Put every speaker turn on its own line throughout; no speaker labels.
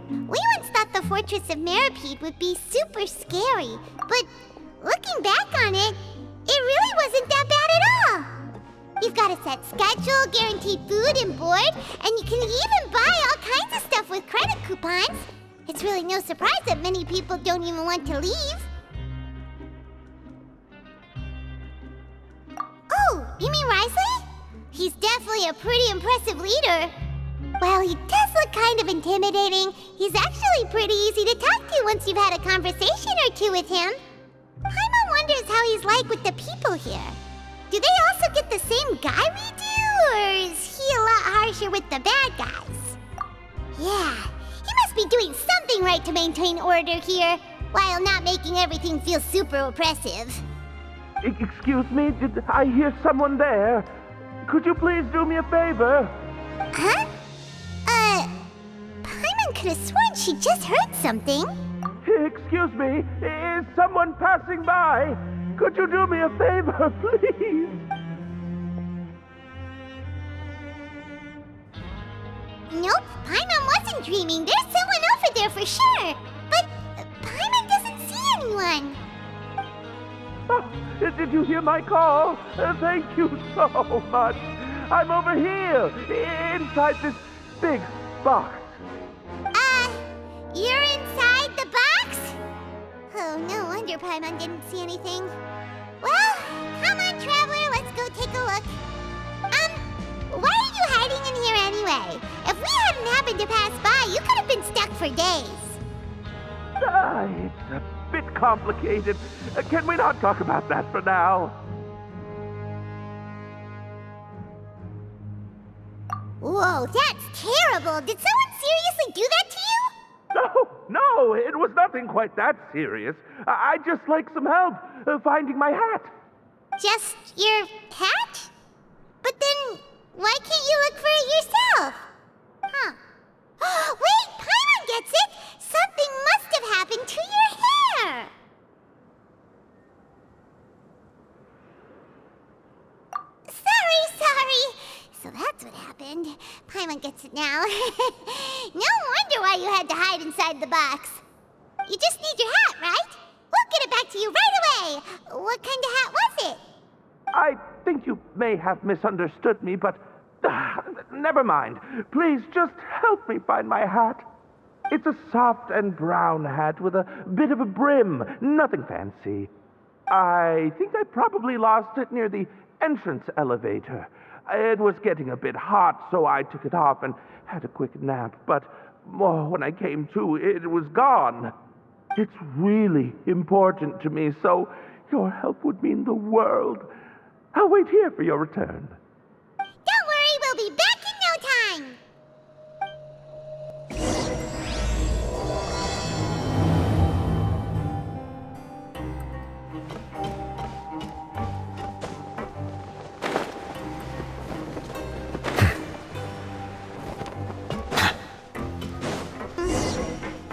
We once thought the Fortress of Meropide would be super scary, but looking back on it, it really wasn't that bad at all. You've got a set schedule, guaranteed food and board, and you can even buy all kinds of stuff with credit coupons. It's really no surprise that many people don't even want to leave. Oh, you mean Wriothesley? He's definitely a pretty impressive leader. While he does look kind of intimidating, he's actually pretty easy to talk to once you've had a conversation or two with him. Paimon wonders how he's like with the people here. Do they also get the same guy we do, or is he a lot harsher with the bad guys? Yeah, he must be doing something right to maintain order here, while not making everything feel super oppressive.
Excuse me, did I hear someone there? Could you please do me a favor?
Huh? Paimon could have sworn she just heard something.
Excuse me, is someone passing by? Could you do me a favor, please?
Nope, Paimon wasn't dreaming. There's someone over there for sure. But Paimon doesn't see anyone.
Oh, did you hear my call? Thank you so much. I'm over here, inside this big box.
You're inside the box? Oh, no wonder Paimon didn't see anything. Well, come on, Traveler, let's go take a look. Why are you hiding in here anyway? If we hadn't happened to pass by, you could have been stuck for days.
It's a bit complicated. Can we not talk about that for now?
Whoa, that's terrible. Did someone seriously do that to you?
No, it was nothing quite that serious. I'd just like some help finding my hat.
Just your hat? But then, why can't you look for it yourself? Huh. Wait, Paimon gets it! Something must have happened to your hair! Sorry. So that's what happened. Paimon gets it now. No wonder why you had to hide inside the box. You just need your hat, right? We'll get it back to you right away. What kind of hat was it?
I think you may have misunderstood me, but never mind. Please just help me find my hat. It's a soft and brown hat with a bit of a brim. Nothing fancy. I think I probably lost it near the entrance elevator. It was getting a bit hot, so I took it off and had a quick nap. But when I came to, it was gone. It's really important to me, so your help would mean the world. I'll wait here for your return.
Don't worry, we'll be back in no time.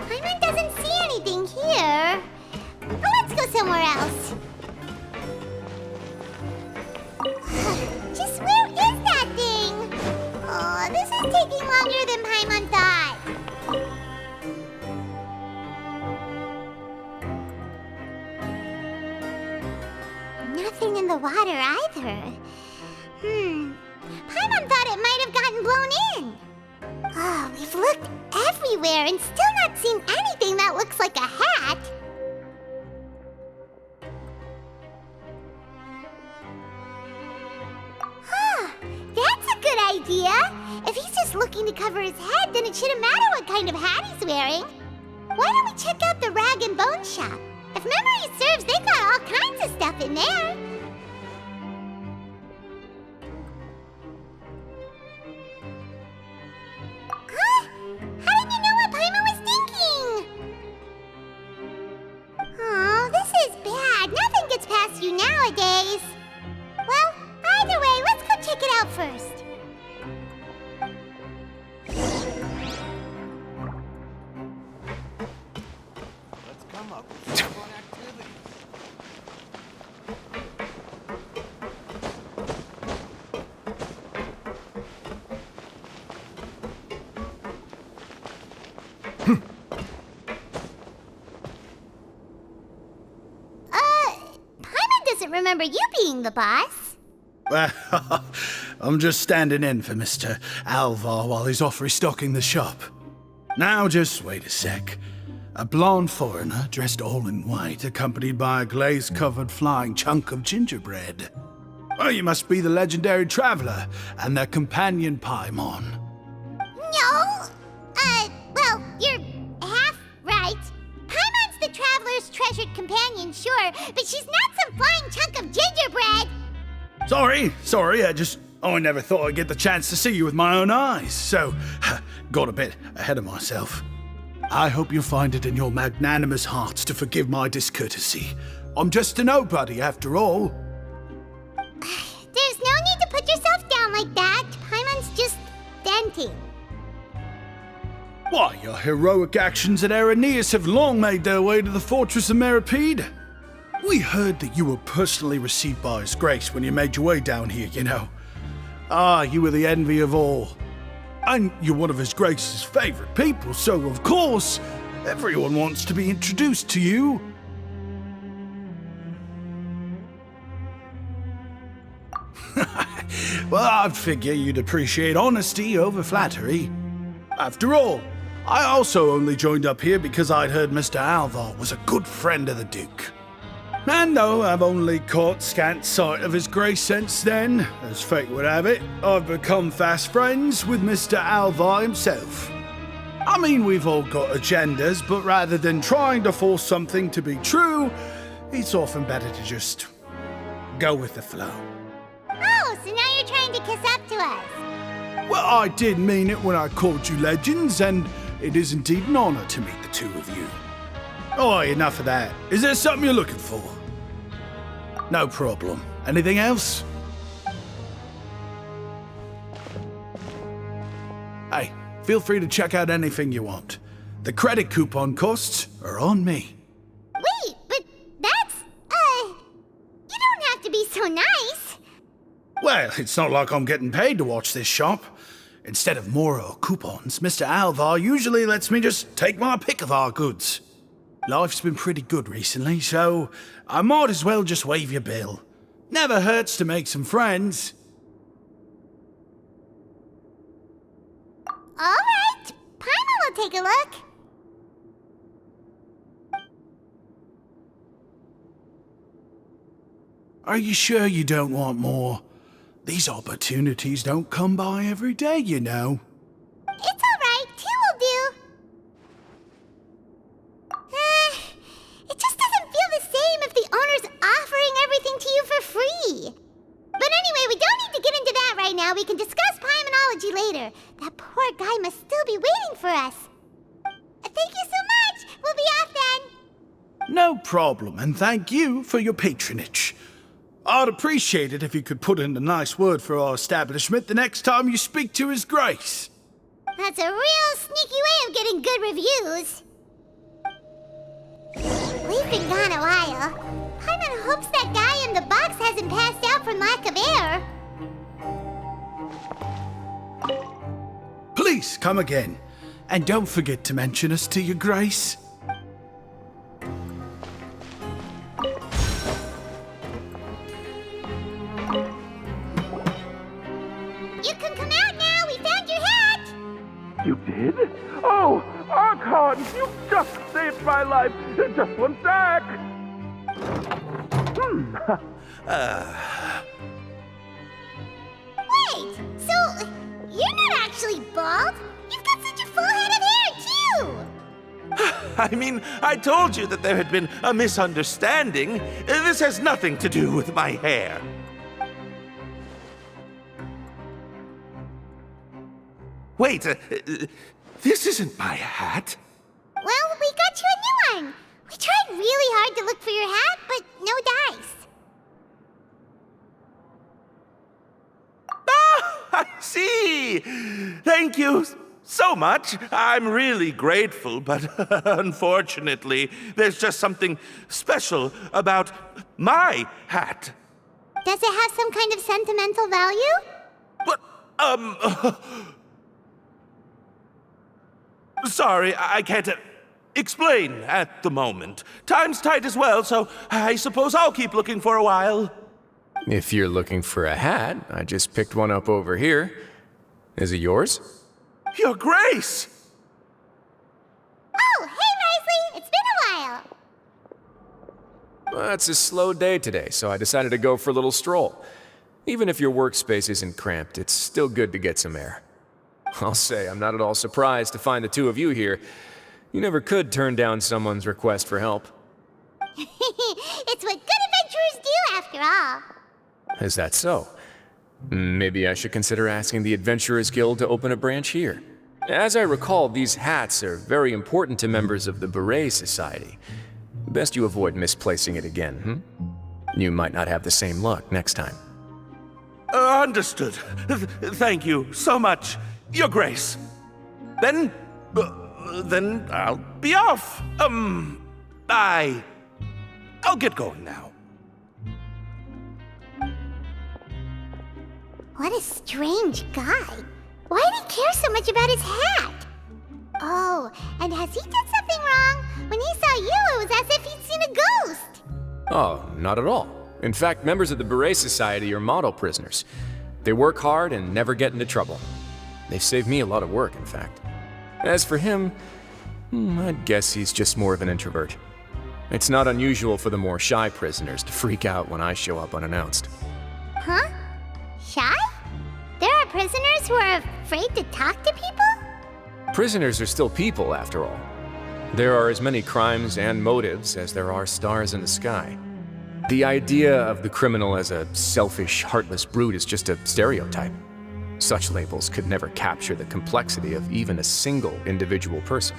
Paimon doesn't see anything here. But let's go somewhere else. Just where is that thing? Oh, this is taking longer than Paimon thought. Nothing in the water either. Paimon thought it might have gotten blown in. Oh, we've looked everywhere and still not seen anything that looks like a hat. That's a good idea. If he's just looking to cover his head, then it shouldn't matter what kind of hat he's wearing. Why don't we check out the rag and bone shop? If memory serves, they got all kinds of stuff in there. Huh? How did you know what Paimon was thinking? Oh, this is bad. Nothing gets past you nowadays. Well, either way, let's go check it out first.
Let's come up with some fun activities.
Paimon doesn't remember you being the boss.
Well, I'm just standing in for Mr. Alvar while he's off restocking the shop. Now just wait a sec. A blonde foreigner dressed all in white, accompanied by a glaze-covered flying chunk of gingerbread. Oh, you must be the legendary traveler and their companion Paimon.
No! Well, you're half right. Paimon's the traveler's treasured companion, sure, but she's not some flying chunk of gingerbread!
Sorry, I never thought I'd get the chance to see you with my own eyes, so got a bit ahead of myself. I hope you find it in your magnanimous hearts to forgive my discourtesy. I'm just a nobody, after all.
There's no need to put yourself down like that. Paimon's just venting.
Why, your heroic actions at Araneus have long made their way to the fortress of Meripede. We heard that you were personally received by His Grace when you made your way down here, you know. Ah, you were the envy of all. And you're one of His Grace's favorite people, so of course, everyone wants to be introduced to you. Well, I'd figure you'd appreciate honesty over flattery. After all, I also only joined up here because I'd heard Mr. Alvar was a good friend of the Duke. And though I've only caught scant sight of His Grace since then, as fate would have it, I've become fast friends with Mr. Alvar himself. I mean, we've all got agendas, but rather than trying to force something to be true, it's often better to just go with the flow.
Oh, so now you're trying to kiss up to us.
Well, I did mean it when I called you legends, and it is indeed an honor to meet the two of you. Oh, enough of that. Is there something you're looking for? No problem. Anything else? Hey, feel free to check out anything you want. The credit coupon costs are on me.
Wait, but that's, you don't have to be so nice.
Well, it's not like I'm getting paid to watch this shop. Instead of more coupons, Mr. Alvar usually lets me just take my pick of our goods. Life's been pretty good recently, so I might as well just waive your bill. Never hurts to make some friends.
All right, Paimon will take a look.
Are you sure you don't want more? These opportunities don't come by every day, you know.
It's all right, 2 will do. It just doesn't feel the same if the owner's offering everything to you for free. But anyway, we don't need to get into that right now. We can discuss Paimonology later. That poor guy must still be waiting for us. Thank you so much. We'll be off then.
No problem, and thank you for your patronage. I'd appreciate it if you could put in a nice word for our establishment the next time you speak to His Grace.
That's a real sneaky way of getting good reviews. We've been gone a while. Paimon hopes that guy in the box hasn't passed out from lack of air.
Please come again, and don't forget to mention us to your Grace.
You can come out now. We found your hat.
You did? Oh, Archon, you just saved my life. Just one sec.
Wait, so you're not actually bald? You've got such a full head of hair, too!
I mean, I told you that there had been a misunderstanding. This has nothing to do with my hair. Wait, this isn't my hat.
Well, we got you a new one. We tried really hard to look for your hat, but no dice.
Ah, I see. Thank you so much. I'm really grateful, but unfortunately, there's just something special about my hat.
Does it have some kind of sentimental value?
But, Sorry, I can't explain at the moment. Time's tight as well, so I suppose I'll keep looking for a while.
If you're looking for a hat, I just picked one up over here. Is it yours?
Your Grace!
Oh, hey, Wriothesley! It's been a while!
Well, it's a slow day today, so I decided to go for a little stroll. Even if your workspace isn't cramped, it's still good to get some air. I'll say I'm not at all surprised to find the two of you here. You never could turn down someone's request for help.
It's what good adventurers do, after all.
Is that so? Maybe I should consider asking the Adventurers Guild to open a branch here. As I recall, these hats are very important to members of the Beret Society. Best you avoid misplacing it again, You might not have the same luck next time.
Understood. Thank you so much, Your Grace. Then I'll be off. I'll get going now.
What a strange guy. Why did he care so much about his hat? Oh, and has he done something wrong? When he saw you, it was as if he'd seen a ghost.
Oh, not at all. In fact, members of the Beret Society are model prisoners. They work hard and never get into trouble. They've saved me a lot of work, in fact. As for him, I'd guess he's just more of an introvert. It's not unusual for the more shy prisoners to freak out when I show up unannounced.
Huh? Shy? There are prisoners who are afraid to talk to people?
Prisoners are still people, after all. There are as many crimes and motives as there are stars in the sky. The idea of the criminal as a selfish, heartless brute is just a stereotype. Such labels could never capture the complexity of even a single individual person.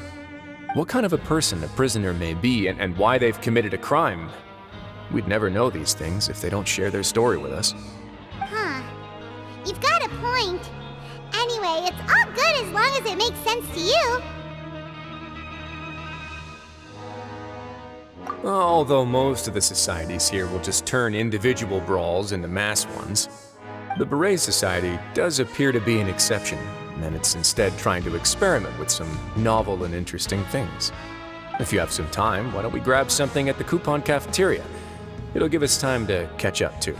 What kind of a person a prisoner may be and why they've committed a crime, we'd never know these things if they don't share their story with us.
Huh. You've got a point. Anyway, it's all good as long as it makes sense to you.
Although most of the societies here will just turn individual brawls into mass ones, the Beret Society does appear to be an exception, and it's instead trying to experiment with some novel and interesting things. If you have some time, why don't we grab something at the Coupon Cafeteria? It'll give us time to catch up, too.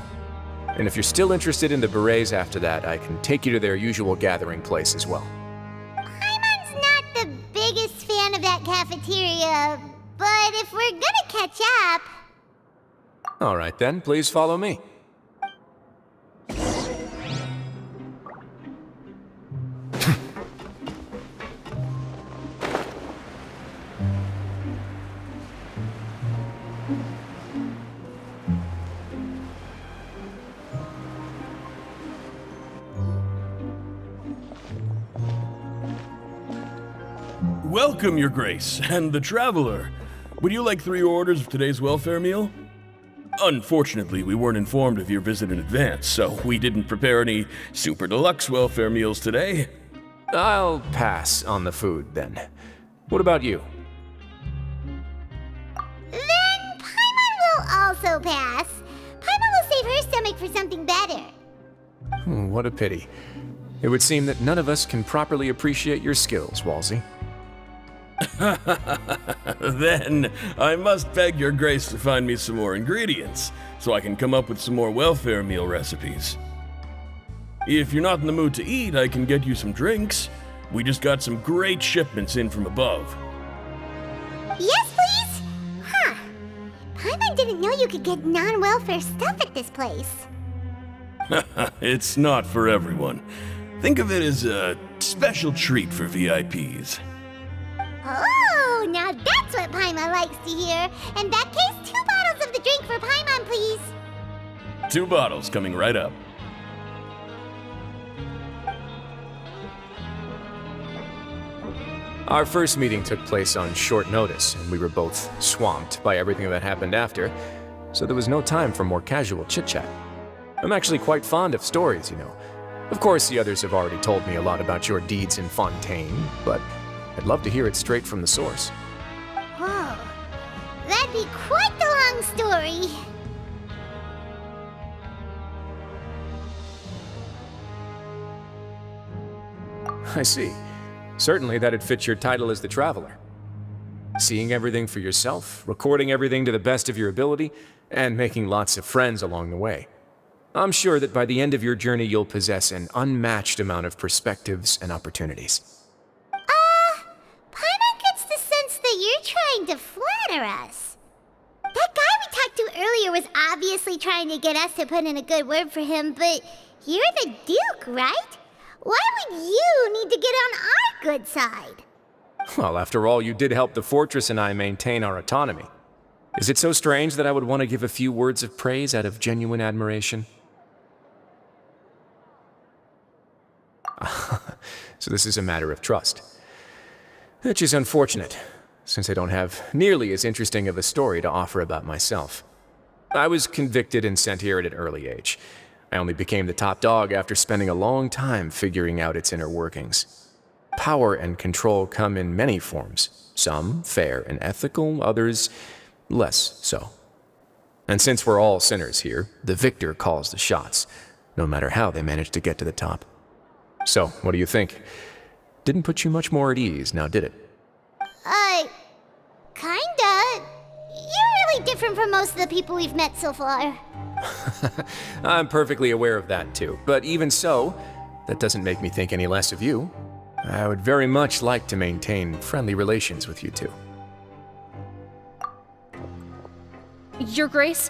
And if you're still interested in the Berets after that, I can take you to their usual gathering place as well.
Paimon's not the biggest fan of that cafeteria, but if we're gonna catch up...
All right then, please follow me.
Welcome, Your Grace, and the Traveler. Would you like 3 orders of today's welfare meal? Unfortunately, we weren't informed of your visit in advance, so we didn't prepare any super deluxe welfare meals today.
I'll pass on the food, then. What about you?
Then Paimon will also pass. Paimon will save her stomach for something better.
What a pity. It would seem that none of us can properly appreciate your skills, Walsey.
Then I must beg Your Grace to find me some more ingredients, so I can come up with some more welfare meal recipes. If you're not in the mood to eat, I can get you some drinks. We just got some great shipments in from above.
Yes, please? Huh. Paimon didn't know you could get non-welfare stuff at this place.
It's not for everyone. Think of it as a special treat for VIPs.
Oh, now that's what Paimon likes to hear. In that case, 2 bottles of the drink for Paimon, please.
2 bottles coming right up.
Our first meeting took place on short notice, and we were both swamped by everything that happened after, so there was no time for more casual chit-chat. I'm actually quite fond of stories, you know. Of course, the others have already told me a lot about your deeds in Fontaine, but I'd love to hear it straight from the source.
Whoa. That'd be quite the long story.
I see. Certainly that'd fit your title as the Traveler. Seeing everything for yourself, recording everything to the best of your ability, and making lots of friends along the way. I'm sure that by the end of your journey you'll possess an unmatched amount of perspectives and opportunities.
Paimon gets the sense that you're trying to flatter us. That guy we talked to earlier was obviously trying to get us to put in a good word for him, but you're the Duke, right? Why would you need to get on our good side?
Well, after all, you did help the fortress and I maintain our autonomy. Is it so strange that I would want to give a few words of praise out of genuine admiration? So this is a matter of trust. Which is unfortunate, since I don't have nearly as interesting of a story to offer about myself. I was convicted and sent here at an early age. I only became the top dog after spending a long time figuring out its inner workings. Power and control come in many forms, some fair and ethical, others less so. And since we're all sinners here, the victor calls the shots, no matter how they manage to get to the top. So, what do you think? Didn't put you much more at ease, now did it?
Kinda. You're really different from most of the people we've met so far.
I'm perfectly aware of that too, but even so, that doesn't make me think any less of you. I would very much like to maintain friendly relations with you two.
Your Grace,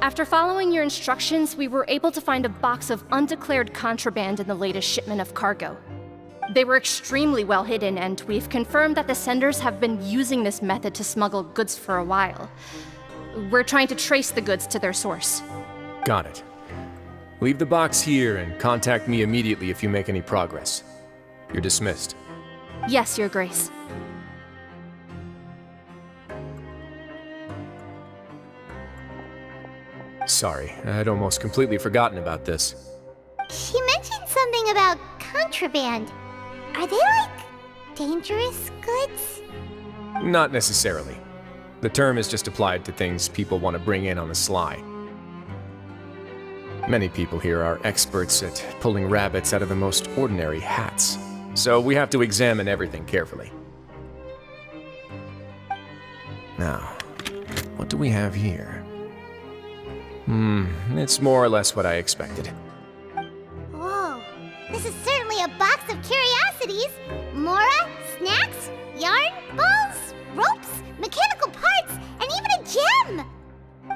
after following your instructions, we were able to find a box of undeclared contraband in the latest shipment of cargo. They were extremely well hidden, and we've confirmed that the senders have been using this method to smuggle goods for a while. We're trying to trace the goods to their source.
Got it. Leave the box here and contact me immediately if you make any progress. You're dismissed.
Yes, Your Grace.
Sorry, I'd almost completely forgotten about this.
She mentioned something about contraband. Are they like dangerous goods?
Not necessarily. The term is just applied to things people want to bring in on the sly. Many people here are experts at pulling rabbits out of the most ordinary hats, so we have to examine everything carefully. Now, what do we have here? It's more or less what I expected.
Whoa, this is certainly a box of curiosities. Mora, snacks, yarn, balls, ropes, mechanical parts, and even a gem!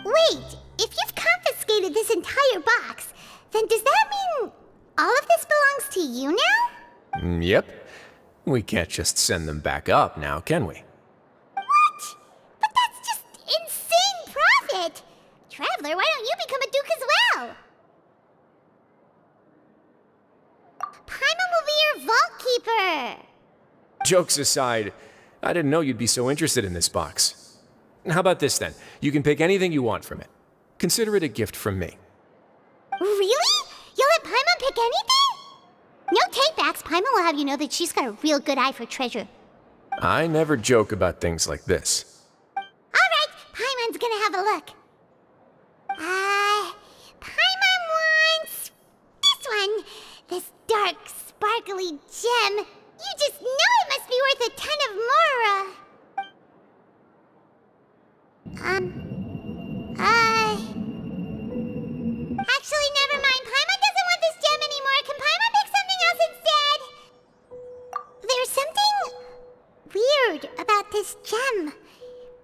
Wait, if you've confiscated this entire box, then does that mean all of this belongs to you now?
Yep. We can't just send them back up now, can we?
What? But that's just insane profit! Traveler, why don't you become a duke as well? Paimon will be your vault keeper!
Jokes aside, I didn't know you'd be so interested in this box. How about this then? You can pick anything you want from it. Consider it a gift from me.
Really? You'll let Paimon pick anything? No takebacks. Paimon will have you know that she's got a real good eye for treasure.
I never joke about things like this.
Alright, Paimon's gonna have a look. Paimon wants this one. This dark, sparkly gem. You just know it must be worth a ton of mora. Actually, never mind. Paimon doesn't want this gem anymore. Can Paimon pick something else instead? There's something weird about this gem.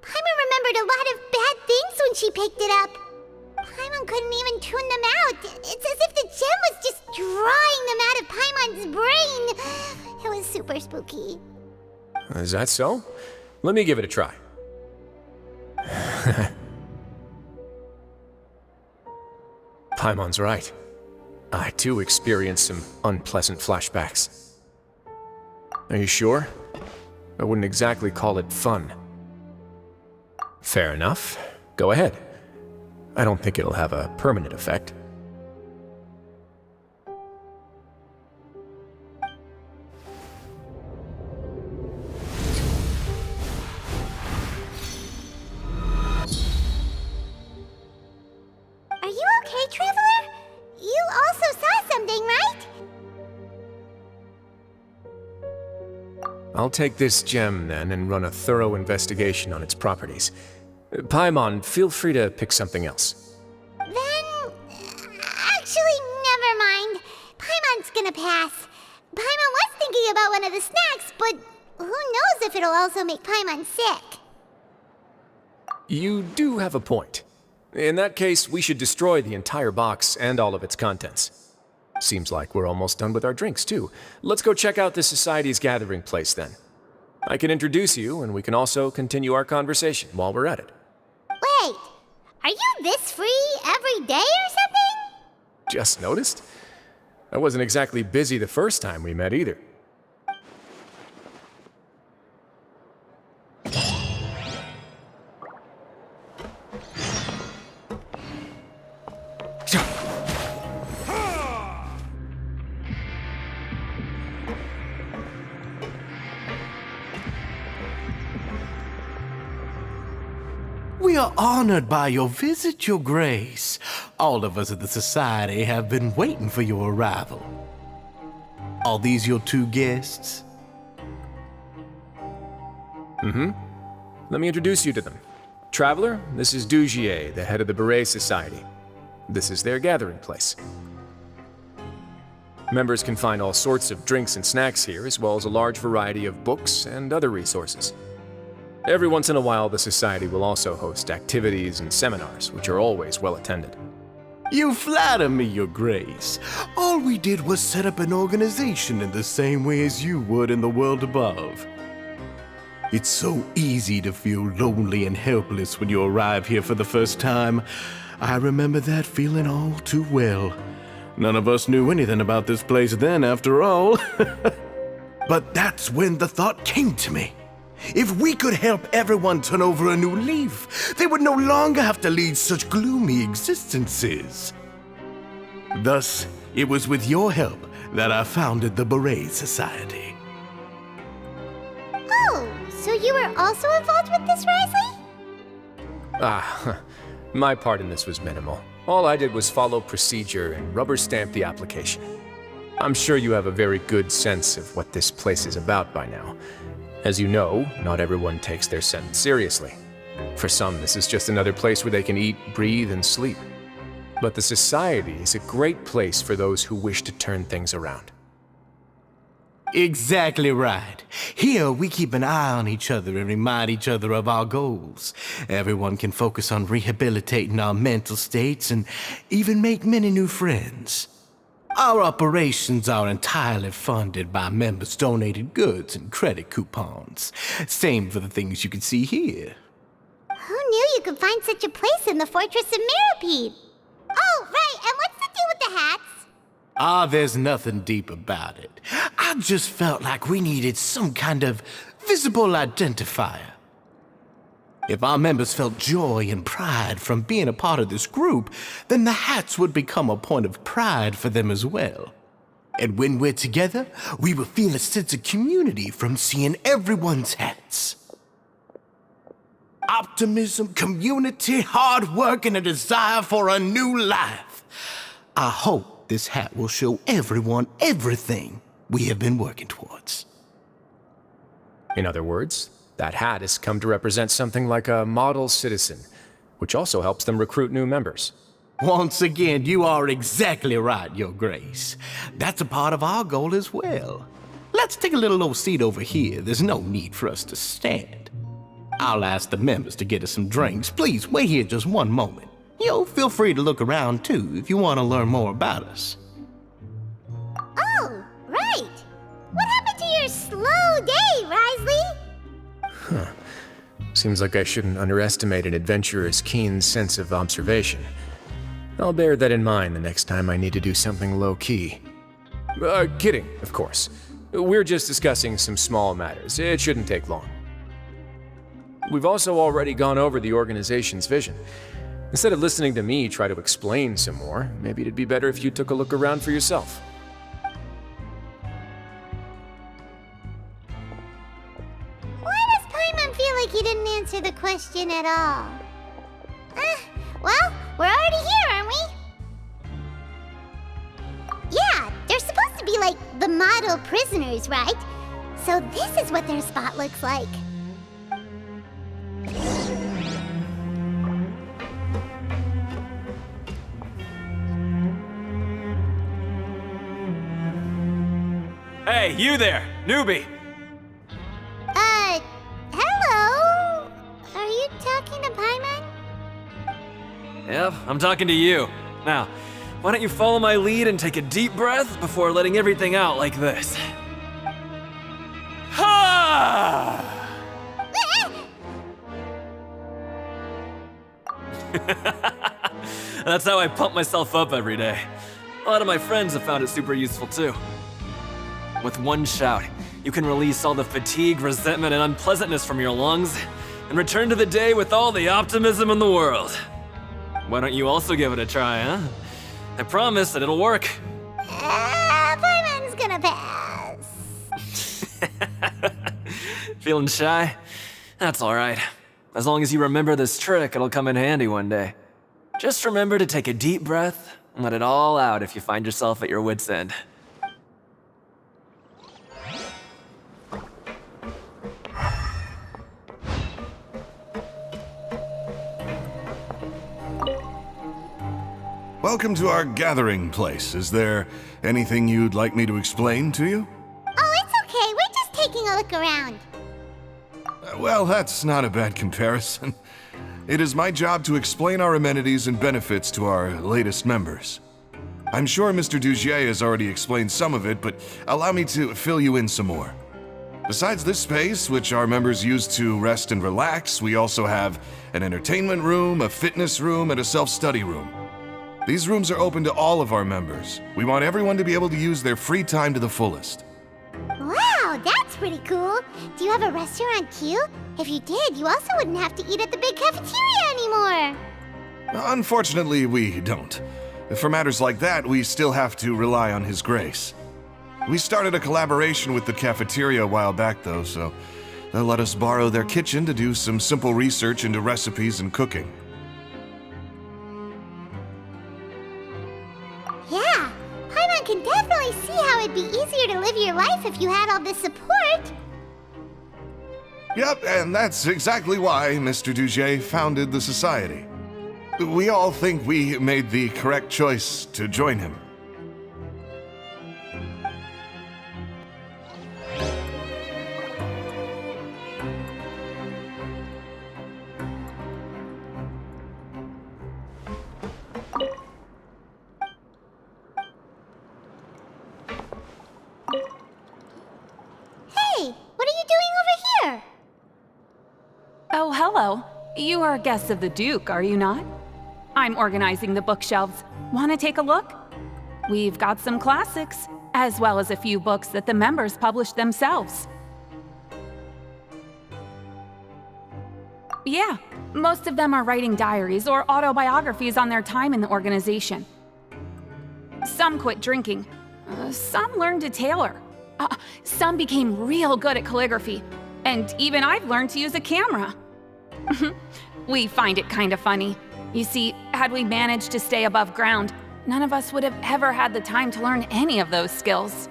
Paimon remembered a lot of bad things when she picked it up. Paimon couldn't even tune them out. It's as if the gem was just drawing them out of Paimon's brain. It was super spooky.
Is that so? Let me give it a try. Paimon's right. I too experienced some unpleasant flashbacks. Are you sure? I wouldn't exactly call it fun. Fair enough. Go ahead. I don't think it'll have a permanent effect.
Are you okay, Traveler? You also saw something, right?
I'll take this gem then and run a thorough investigation on its properties. Paimon, feel free to pick something else.
Then, actually, never mind. Paimon's gonna pass. Paimon was thinking about one of the snacks, but who knows if it'll also make Paimon sick.
You do have a point. In that case, we should destroy the entire box and all of its contents. Seems like we're almost done with our drinks, too. Let's go check out the Society's gathering place, then. I can introduce you, and we can also continue our conversation while we're at it.
Wait, are you this free every day or something?
Just noticed? I wasn't exactly busy the first time we met, either.
We are honored by your visit, Your Grace. All of us at the Society have been waiting for your arrival. Are these your two guests?
Let me introduce you to them. Traveler, this is Dugier, the head of the Beret Society. This is their gathering place. Members can find all sorts of drinks and snacks here, as well as a large variety of books and other resources. Every once in a while, the Society will also host activities and seminars, which are always well attended.
You flatter me, Your Grace. All we did was set up an organization in the same way as you would in the world above. It's so easy to feel lonely and helpless when you arrive here for the first time. I remember that feeling all too well. None of us knew anything about this place then, after all. But that's when the thought came to me. If we could help everyone turn over a new leaf, they would no longer have to lead such gloomy existences. Thus, it was with your help that I founded the Beret Society.
Oh, so you were also involved with this, Wriothesley?
My part in this was minimal. All I did was follow procedure and rubber stamp the application. I'm sure you have a very good sense of what this place is about by now. As you know, not everyone takes their sentence seriously. For some, this is just another place where they can eat, breathe, and sleep. But the Society is a great place for those who wish to turn things around.
Exactly right. Here, we keep an eye on each other and remind each other of our goals. Everyone can focus on rehabilitating our mental states and even make many new friends. Our operations are entirely funded by members' donated goods and credit coupons. Same for the things you can see here.
Who knew you could find such a place in the Fortress of Mirapede? Oh, right, and what's the deal with the hats?
There's nothing deep about it. I just felt like we needed some kind of visible identifier. If our members felt joy and pride from being a part of this group, then the hats would become a point of pride for them as well. And when we're together, we will feel a sense of community from seeing everyone's hats. Optimism, community, hard work, and a desire for a new life. I hope this hat will show everyone everything we have been working towards.
In other words, that hat has come to represent something like a model citizen, which also helps them recruit new members.
Once again, you are exactly right, Your Grace. That's a part of our goal as well. Let's take a little old seat over here. There's no need for us to stand. I'll ask the members to get us some drinks. Please wait here just one moment. Feel free to look around too if you want to learn more about us.
Oh, right. What happened to your slow day, Wriothesley?
Seems like I shouldn't underestimate an adventurer's keen sense of observation. I'll bear that in mind the next time I need to do something low-key. Kidding, of course. We're just discussing some small matters. It shouldn't take long. We've also already gone over the organization's vision. Instead of listening to me try to explain some more, maybe it'd be better if you took a look around for yourself.
He didn't answer the question at all. Well, we're already here, aren't we? Yeah, they're supposed to be like the model prisoners, right? So this is what their spot looks like.
Hey, you there, newbie!
Hello? Are you talking to Paimon?
Yep, I'm talking to you. Now, why don't you follow my lead and take a deep breath before letting everything out like this? Ha! That's how I pump myself up every day. A lot of my friends have found it super useful too. With one shout, you can release all the fatigue, resentment, and unpleasantness from your lungs and return to the day with all the optimism in the world. Why don't you also give it a try, huh? I promise that it'll work.
Paimon's gonna pass.
Feeling shy? That's alright. As long as you remember this trick, it'll come in handy one day. Just remember to take a deep breath and let it all out if you find yourself at your wit's end.
Welcome to our gathering place. Is there anything you'd like me to explain to you?
Oh, it's okay. We're just taking a look around.
Well, that's not a bad comparison. It is my job to explain our amenities and benefits to our latest members. I'm sure Mr. Dugier has already explained some of it, but allow me to fill you in some more. Besides this space, which our members use to rest and relax, we also have an entertainment room, a fitness room, and a self-study room. These rooms are open to all of our members. We want everyone to be able to use their free time to the fullest.
Wow, that's pretty cool. Do you have a restaurant too? If you did, you also wouldn't have to eat at the big cafeteria anymore.
Unfortunately, we don't. For matters like that, we still have to rely on His grace. We started a collaboration with the cafeteria a while back, though, so they'll let us borrow their kitchen to do some simple research into recipes and cooking.
Yeah, Paimon can definitely see how it'd be easier to live your life if you had all this support.
Yep, and that's exactly why Mr. Dugier founded the society. We all think we made the correct choice to join him.
Hey, what are you doing over here?
Oh, hello. You are guests of the Duke, are you not? I'm organizing the bookshelves. Want to take a look? We've got some classics, as well as a few books that the members published themselves. Yeah, most of them are writing diaries or autobiographies on their time in the organization. Some quit drinking. Some learned to tailor. Some became real good at calligraphy. And even I've learned to use a camera. We find it kind of funny. You see, had we managed to stay above ground, none of us would have ever had the time to learn any of those skills.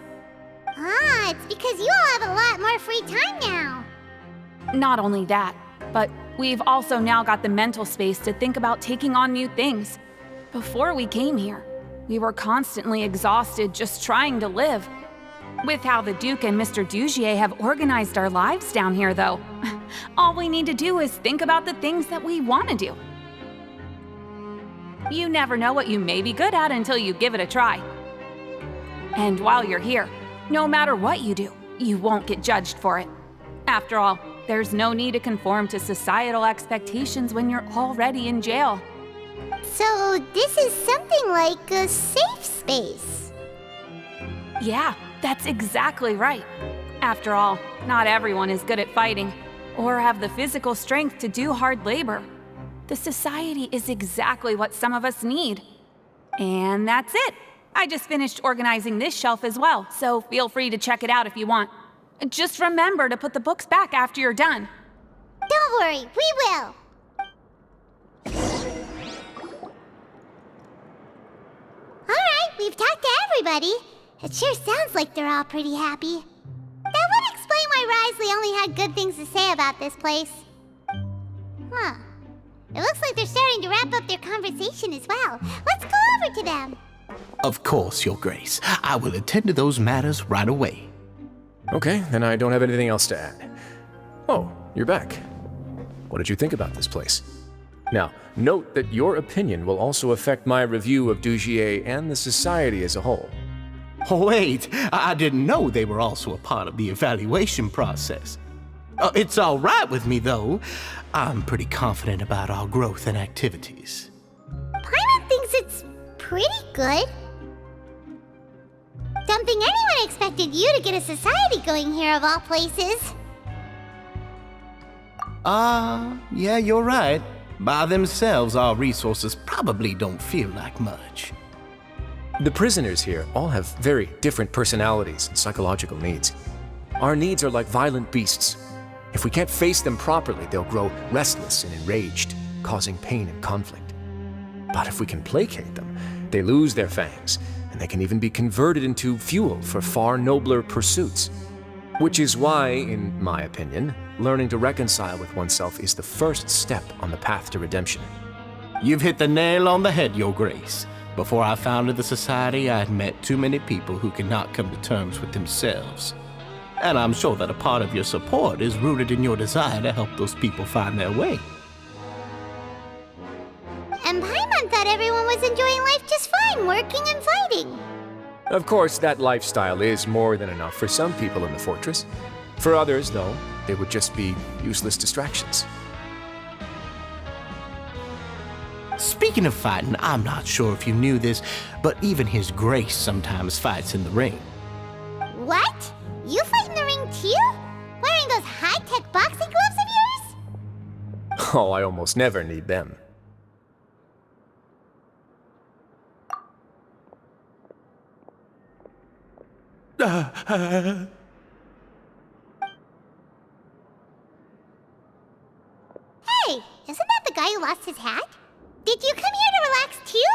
Ah, it's because you all have a lot more free time now.
Not only that, but we've also now got the mental space to think about taking on new things. Before we came here, we were constantly exhausted just trying to live. With how the Duke and Mr. Dugier have organized our lives down here, though, all we need to do is think about the things that we want to do. You never know what you may be good at until you give it a try. And while you're here, no matter what you do, you won't get judged for it. After all, there's no need to conform to societal expectations when you're already in jail.
So this is something like a safe space.
Yeah, that's exactly right. After all, not everyone is good at fighting, or have the physical strength to do hard labor. The society is exactly what some of us need. And that's it. I just finished organizing this shelf as well, so feel free to check it out if you want. Just remember to put the books back after you're done.
Don't worry, we will. Alright, we've talked to everybody. It sure sounds like they're all pretty happy. That would explain why Wriothesley only had good things to say about this place. Huh. It looks like they're starting to wrap up their conversation as well. Let's go over to them.
Of course, Your Grace. I will attend to those matters right away.
Okay, then I don't have anything else to add. Oh, you're back. What did you think about this place? Now, note that your opinion will also affect my review of Dugier and the society as a whole.
Wait, I didn't know they were also a part of the evaluation process. It's all right with me, though. I'm pretty confident about our growth and activities.
Paimon thinks it's pretty good. Don't think anyone expected you to get a society going here of all places.
Yeah, you're right. By themselves, our resources probably don't feel like much.
The prisoners here all have very different personalities and psychological needs. Our needs are like violent beasts. If we can't face them properly, they'll grow restless and enraged, causing pain and conflict. But if we can placate them, they lose their fangs, and they can even be converted into fuel for far nobler pursuits. Which is why, in my opinion, learning to reconcile with oneself is the first step on the path to redemption.
You've hit the nail on the head, Your Grace. Before I founded the Society, I had met too many people who could not come to terms with themselves. And I'm sure that a part of your support is rooted in your desire to help those people find their way.
And Paimon thought everyone was enjoying life just fine, working and fighting.
Of course, that lifestyle is more than enough for some people in the fortress. For others, though, they would just be useless distractions.
Speaking of fighting, I'm not sure if you knew this, but even His Grace sometimes fights in the ring.
What? You fight in the ring too? Wearing those high-tech boxing gloves of yours?
Oh, I almost never need them.
Hey, isn't that the guy who lost his hat? Did you come here to relax too?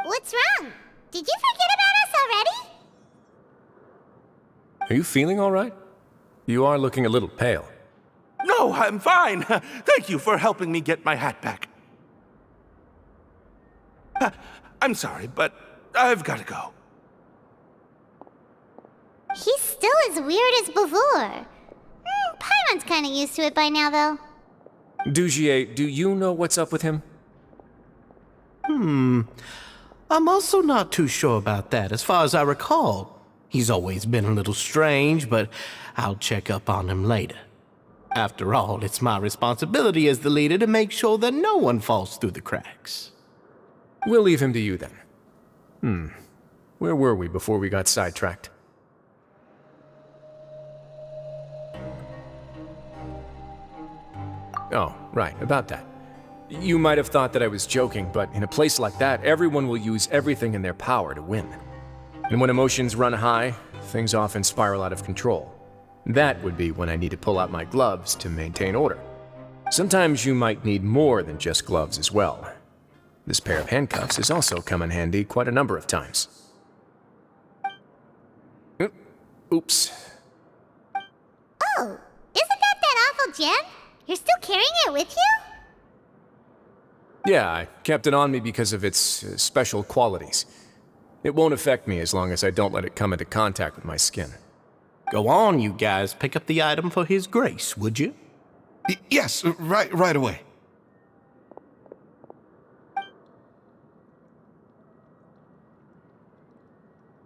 What's wrong? Did you forget about us already?
Are you feeling all right? You are looking a little pale.
No, I'm fine. Thank you for helping me get my hat back. I'm sorry, but I've got to go.
He's still as weird as before. Paimon's kinda used to it by now, though.
Dugier, do you know what's up with him?
I'm also not too sure about that. As far as I recall, he's always been a little strange, but I'll check up on him later. After all, it's my responsibility as the leader to make sure that no one falls through the cracks.
We'll leave him to you then. Where were we before we got sidetracked? Oh, right, about that. You might have thought that I was joking, but in a place like that, everyone will use everything in their power to win. And when emotions run high, things often spiral out of control. That would be when I need to pull out my gloves to maintain order. Sometimes you might need more than just gloves as well. This pair of handcuffs has also come in handy quite a number of times. Oops.
Oh, isn't that awful gem? You're still carrying it with you?
Yeah, I kept it on me because of its special qualities. It won't affect me as long as I don't let it come into contact with my skin.
Go on, you guys. Pick up the item for His Grace, would you?
Yes, right away.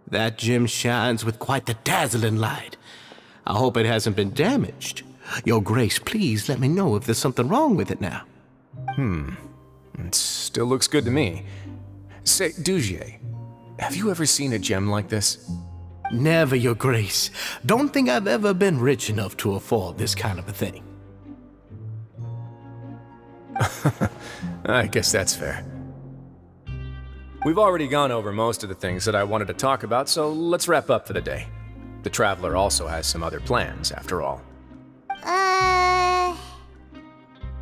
That gem shines with quite the dazzling light. I hope it hasn't been damaged. Your Grace, please let me know if there's something wrong with it now.
It still looks good to me. Say, Dugier, have you ever seen a gem like this?
Never, Your Grace. Don't think I've ever been rich enough to afford this kind of a thing.
I guess that's fair. We've already gone over most of the things that I wanted to talk about, so let's wrap up for the day. The Traveler also has some other plans, after all.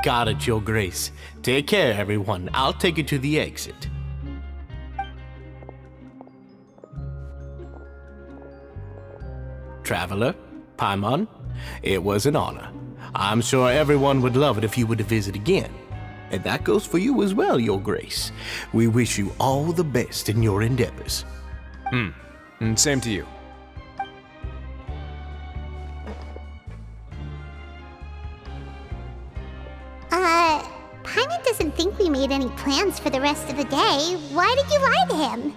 Got it, Your Grace. Take care, everyone. I'll take you to the exit. Traveler, Paimon, it was an honor. I'm sure everyone would love it if you were to visit again. And that goes for you as well, Your Grace. We wish you all the best in your endeavors.
And same to you.
Paimon doesn't think we made any plans for the rest of the day. Why did you lie to him?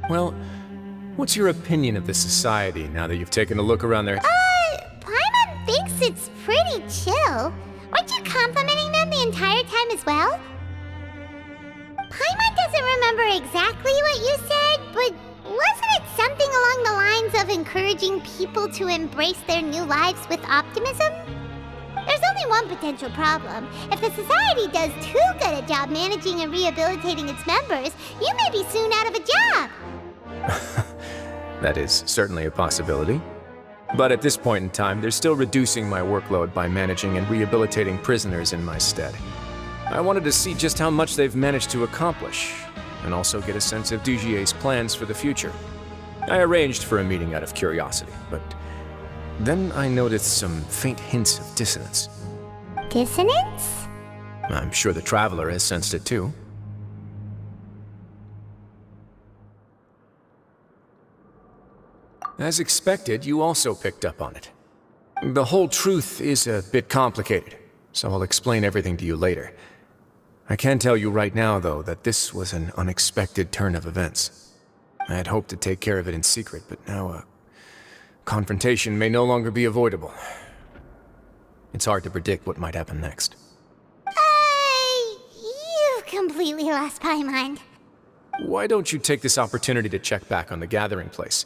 Well, what's your opinion of the society now that you've taken a look around their...
Paimon thinks it's pretty chill. Weren't you complimenting them the entire time as well? Paimon doesn't remember exactly what you said, but wasn't it something along the lines of encouraging people to embrace their new lives with optimism? There's only one potential problem. If the society does too good a job managing and rehabilitating its members, you may be soon out of a job.
That is certainly a possibility. But at this point in time, they're still reducing my workload by managing and rehabilitating prisoners in my stead. I wanted to see just how much they've managed to accomplish, and also get a sense of Dugier's plans for the future. I arranged for a meeting out of curiosity, but then I noticed some faint hints of dissonance.
Dissonance?
I'm sure the Traveler has sensed it too. As expected, you also picked up on it. The whole truth is a bit complicated, so I'll explain everything to you later. I can tell you right now, though, that this was an unexpected turn of events. I had hoped to take care of it in secret, but now a confrontation may no longer be avoidable. It's hard to predict what might happen next.
You've completely lost my mind.
Why don't you take this opportunity to check back on the gathering place?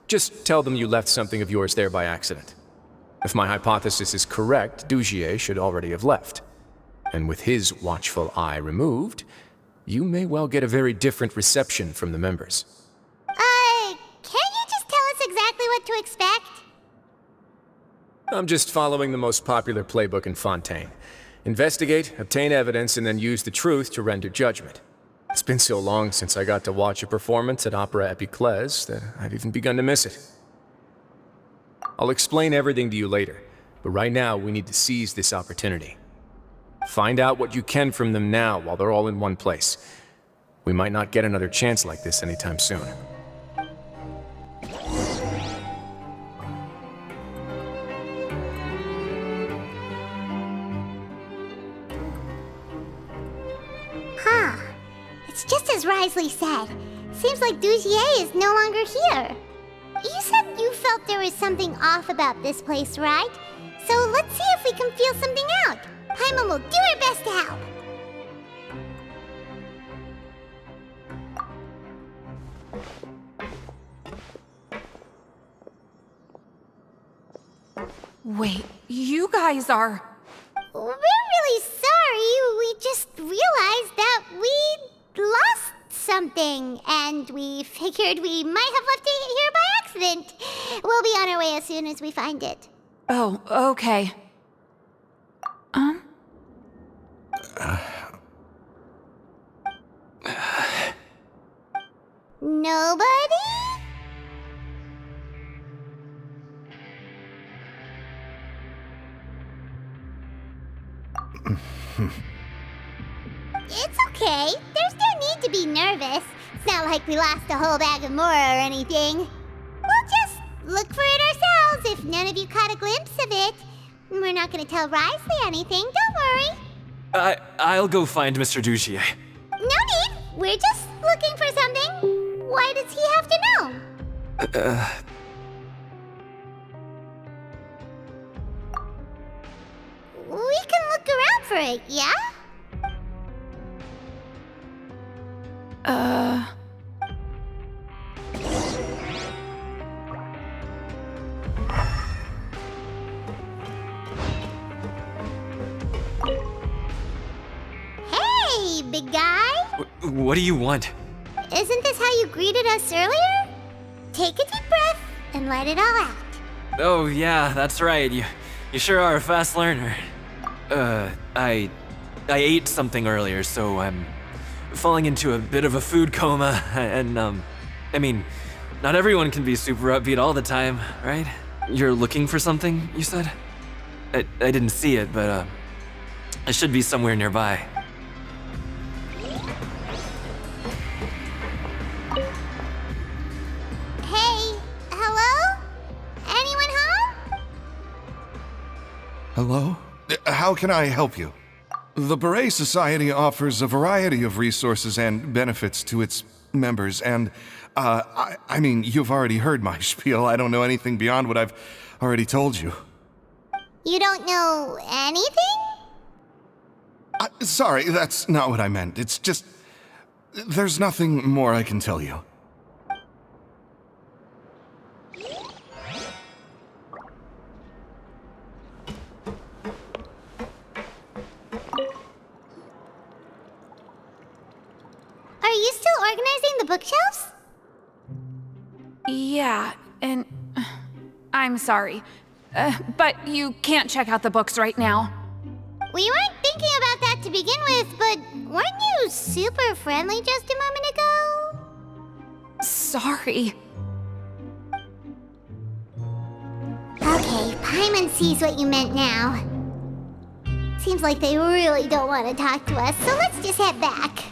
Just tell them you left something of yours there by accident. If my hypothesis is correct, Dugier should already have left. And with his watchful eye removed, you may well get a very different reception from the members.
Can't you just tell us exactly what to expect?
I'm just following the most popular playbook in Fontaine. Investigate, obtain evidence, and then use the truth to render judgment. It's been so long since I got to watch a performance at Opera Epiclese that I've even begun to miss it. I'll explain everything to you later, but right now we need to seize this opportunity. Find out what you can from them now while they're all in one place. We might not get another chance like this anytime soon.
It's just as Wriothesley said. Seems like Dugier is no longer here. You said you felt there was something off about this place, right? So let's see if we can feel something out. Paimon will do her best to help.
Wait, you guys are...
We're really sorry. We just realized that we lost something, and we figured we might have left it here by accident. We'll be on our way as soon as we find it.
Oh, okay.
Nobody? It's okay. There's no need to be nervous. It's not like we lost a whole bag of Mora or anything. We'll just look for it ourselves if none of you caught a glimpse of it. We're not gonna tell Wriothesley anything, don't worry.
I'll go find Mr. Dugier.
No need. We're just looking for something. Why does he have to know? We can look around for it, yeah? Hey, big guy!
What do you want?
Isn't this how you greeted us earlier? Take a deep breath and let it all out.
Oh yeah, that's right. You sure are a fast learner. I ate something earlier, so I'm falling into a bit of a food coma, and I mean, not everyone can be super upbeat all the time, right? You're looking for something, you said? I didn't see it, but it should be somewhere nearby.
Hey, hello? Anyone home?
Hello? How can I help you? The Beret Society offers a variety of resources and benefits to its members, and, I mean, you've already heard my spiel. I don't know anything beyond what I've already told you.
You don't know anything?
Sorry, that's not what I meant. It's just... there's nothing more I can tell you.
Are you still organizing the bookshelves?
Yeah, and I'm sorry. But you can't check out the books right now.
We weren't thinking about that to begin with, but weren't you super friendly just a moment ago?
Sorry.
Okay, Paimon sees what you meant now. Seems like they really don't want to talk to us, so let's just head back.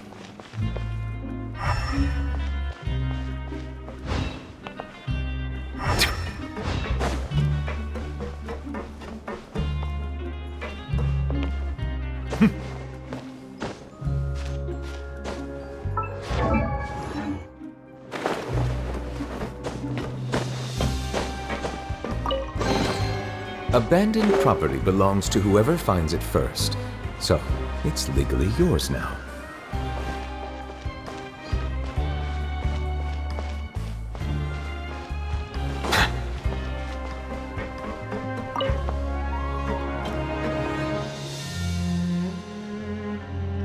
Abandoned property belongs to whoever finds it first, so it's legally yours now.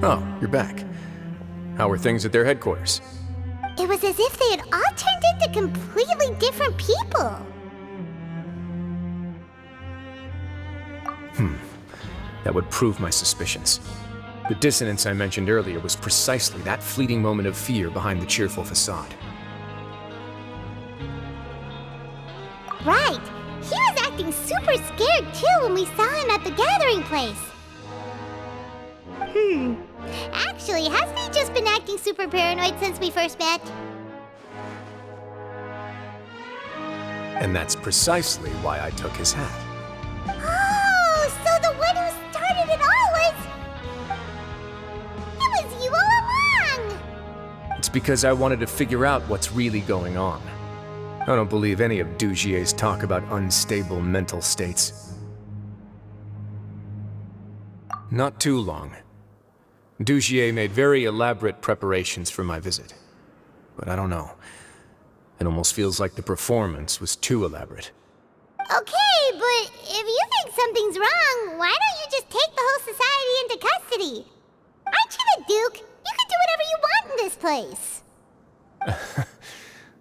Oh, you're back. How were things at their headquarters?
It was as if they had all turned into completely different people.
That would prove my suspicions. The dissonance I mentioned earlier was precisely that fleeting moment of fear behind the cheerful facade.
Right. He was acting super scared too when we saw him at the gathering place. Actually, hasn't he just been acting super paranoid since we first met?
And that's precisely why I took his hat.
Oh, so the one who started it all was... It was you all along!
It's because I wanted to figure out what's really going on. I don't believe any of Dugier's talk about unstable mental states. Not too long. Dugier made very elaborate preparations for my visit. But I don't know. It almost feels like the performance was too elaborate.
Okay, but if you think something's wrong, why don't you just take the whole society into custody? Aren't you the Duke? You can do whatever you want in this place.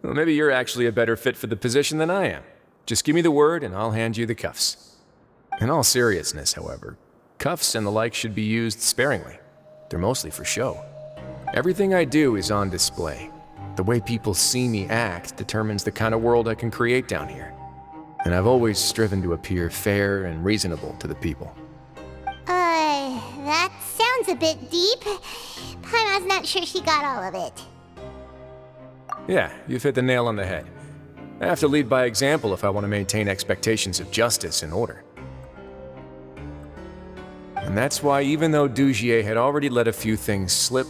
Well, maybe you're actually a better fit for the position than I am. Just give me the word and I'll hand you the cuffs. In all seriousness, however, cuffs and the like should be used sparingly. They're mostly for show. Everything I do is on display. The way people see me act determines the kind of world I can create down here. And I've always striven to appear fair and reasonable to the people.
That sounds a bit deep. Paimon's not sure she got all of it.
Yeah, you've hit the nail on the head. I have to lead by example if I want to maintain expectations of justice and order. And that's why even though Dugier had already let a few things slip,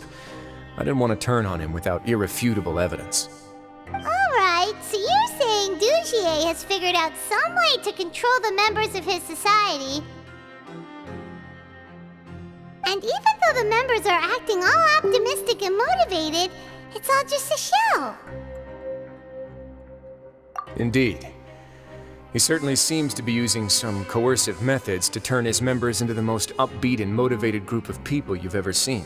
I didn't want to turn on him without irrefutable evidence.
Alright, so you're saying Dugier has figured out some way to control the members of his society. And even though the members are acting all optimistic and motivated, it's all just a show.
Indeed. He certainly seems to be using some coercive methods to turn his members into the most upbeat and motivated group of people you've ever seen.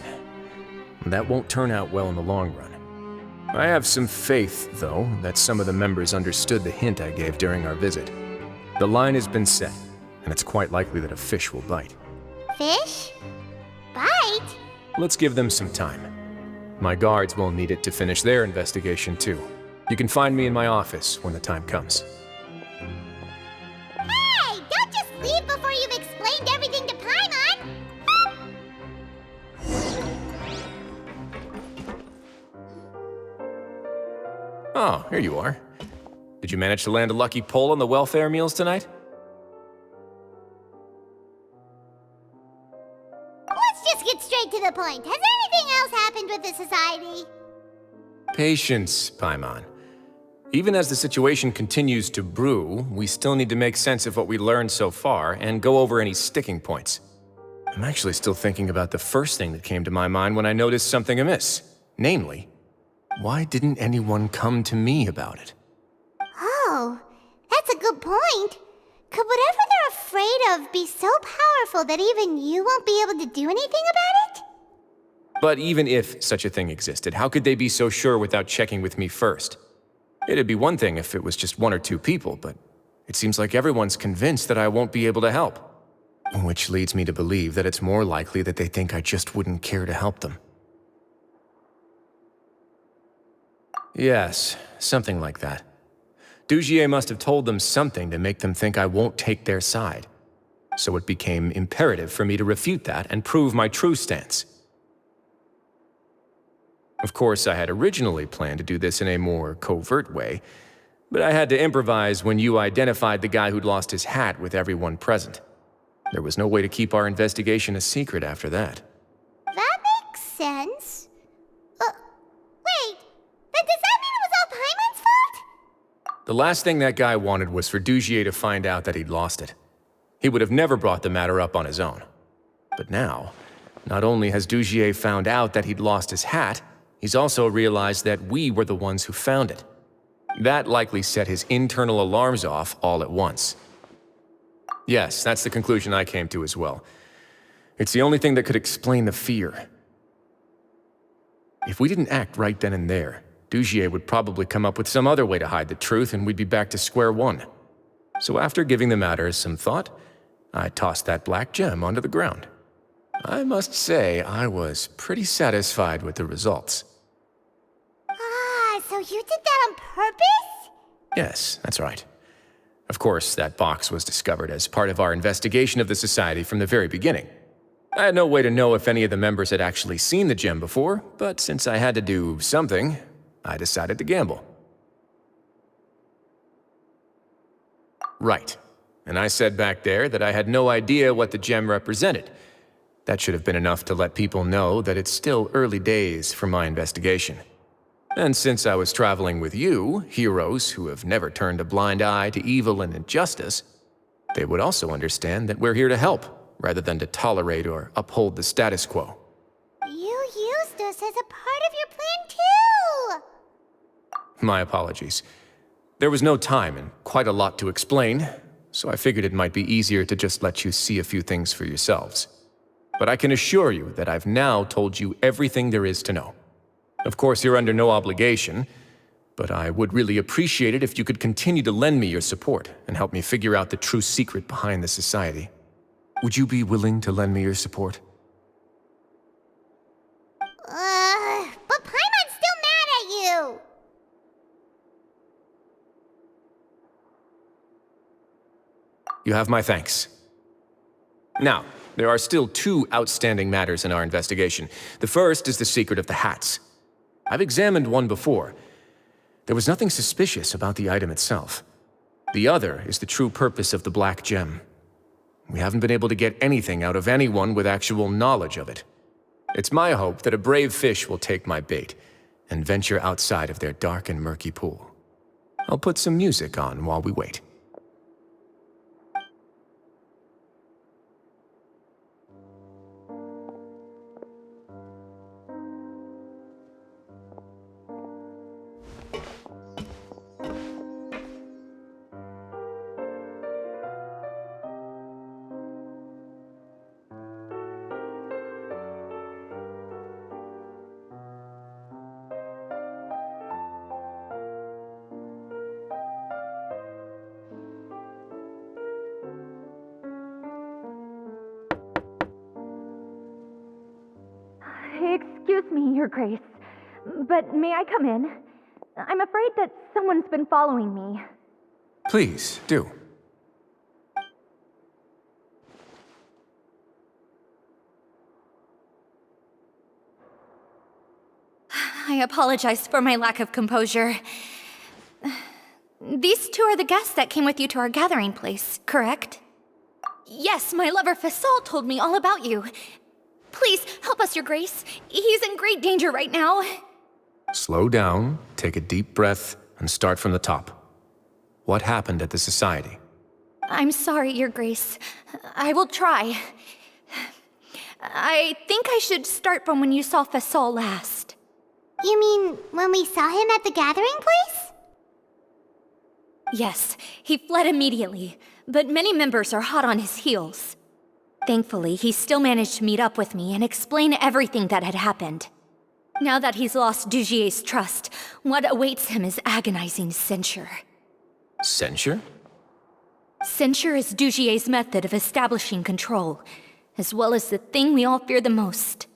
And that won't turn out well in the long run. I have some faith, though, that some of the members understood the hint I gave during our visit. The line has been set, and it's quite likely that a fish will bite.
Fish? Bite?
Let's give them some time. My guards will need it to finish their investigation, too. You can find me in my office when the time comes. Oh, here you are. Did you manage to land a lucky pull on the welfare meals tonight?
Let's just get straight to the point. Has anything else happened with the society?
Patience, Paimon. Even as the situation continues to brew, we still need to make sense of what we learned so far and go over any sticking points. I'm actually still thinking about the first thing that came to my mind when I noticed something amiss. Namely, why didn't anyone come to me about it?
Oh, that's a good point. Could whatever they're afraid of be so powerful that even you won't be able to do anything about it?
But even if such a thing existed, how could they be so sure without checking with me first? It'd be one thing if it was just one or two people, but it seems like everyone's convinced that I won't be able to help. Which leads me to believe that it's more likely that they think I just wouldn't care to help them. Yes, something like that. Dugier must have told them something to make them think I won't take their side. So it became imperative for me to refute that and prove my true stance. Of course, I had originally planned to do this in a more covert way, but I had to improvise when you identified the guy who'd lost his hat with everyone present. There was no way to keep our investigation a secret after that.
That makes sense. Wait, then does that mean it was all Paimon's fault?
The last thing that guy wanted was for Dugier to find out that he'd lost it. He would have never brought the matter up on his own. But now, not only has Dugier found out that he'd lost his hat, he's also realized that we were the ones who found it. That likely set his internal alarms off all at once. Yes, that's the conclusion I came to as well. It's the only thing that could explain the fear. If we didn't act right then and there, Dugier would probably come up with some other way to hide the truth and we'd be back to square one. So after giving the matter some thought, I tossed that black gem onto the ground. I must say, I was pretty satisfied with the results.
Ah, so you did that on purpose?
Yes, that's right. Of course, that box was discovered as part of our investigation of the society from the very beginning. I had no way to know if any of the members had actually seen the gem before, but since I had to do something, I decided to gamble. Right. And I said back there that I had no idea what the gem represented. That should have been enough to let people know that it's still early days for my investigation. And since I was traveling with you, heroes who have never turned a blind eye to evil and injustice, they would also understand that we're here to help, rather than to tolerate or uphold the status quo.
You used us as a part of your plan too!
My apologies. There was no time and quite a lot to explain, so I figured it might be easier to just let you see a few things for yourselves. But I can assure you that I've now told you everything there is to know. Of course, you're under no obligation, but I would really appreciate it if you could continue to lend me your support and help me figure out the true secret behind the society. Would you be willing to lend me your support?
But Paimon's still mad at you!
You have my thanks. Now, there are still two outstanding matters in our investigation. The first is the secret of the hats. I've examined one before. There was nothing suspicious about the item itself. The other is the true purpose of the black gem. We haven't been able to get anything out of anyone with actual knowledge of it. It's my hope that a brave fish will take my bait and venture outside of their dark and murky pool. I'll put some music on while we wait.
Excuse me, Your Grace, but may I come in? I'm afraid that someone's been following me.
Please, do.
I apologize for my lack of composure. These two are the guests that came with you to our gathering place, correct? Yes, my lover Fasol told me all about you. Please, help us, Your Grace. He's in great danger right now.
Slow down, take a deep breath, and start from the top. What happened at the Society?
I'm sorry, Your Grace. I will try. I think I should start from when you saw Fasol last.
You mean when we saw him at the gathering place?
Yes, he fled immediately, but many members are hot on his heels. Thankfully, he still managed to meet up with me and explain everything that had happened. Now that he's lost Dugier's trust, what awaits him is agonizing censure.
Censure?
Censure is Dugier's method of establishing control, as well as the thing we all fear the most.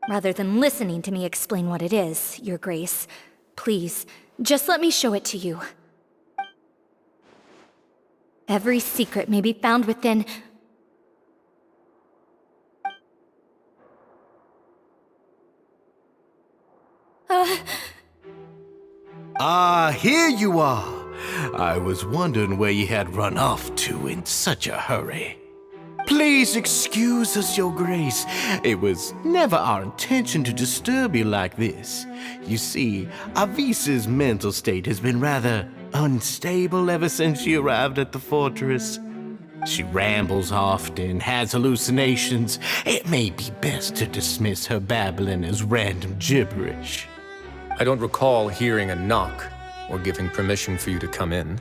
Rather than listening to me explain what it is, Your Grace, please, just let me show it to you. Every secret may be found within...
Here you are. I was wondering where you had run off to in such a hurry. Please excuse us, Your Grace. It was never our intention to disturb you like this. You see, Avisa's mental state has been rather unstable ever since she arrived at the fortress. She rambles often, has hallucinations. It may be best to dismiss her babbling as random gibberish.
I don't recall hearing a knock or giving permission for you to come in.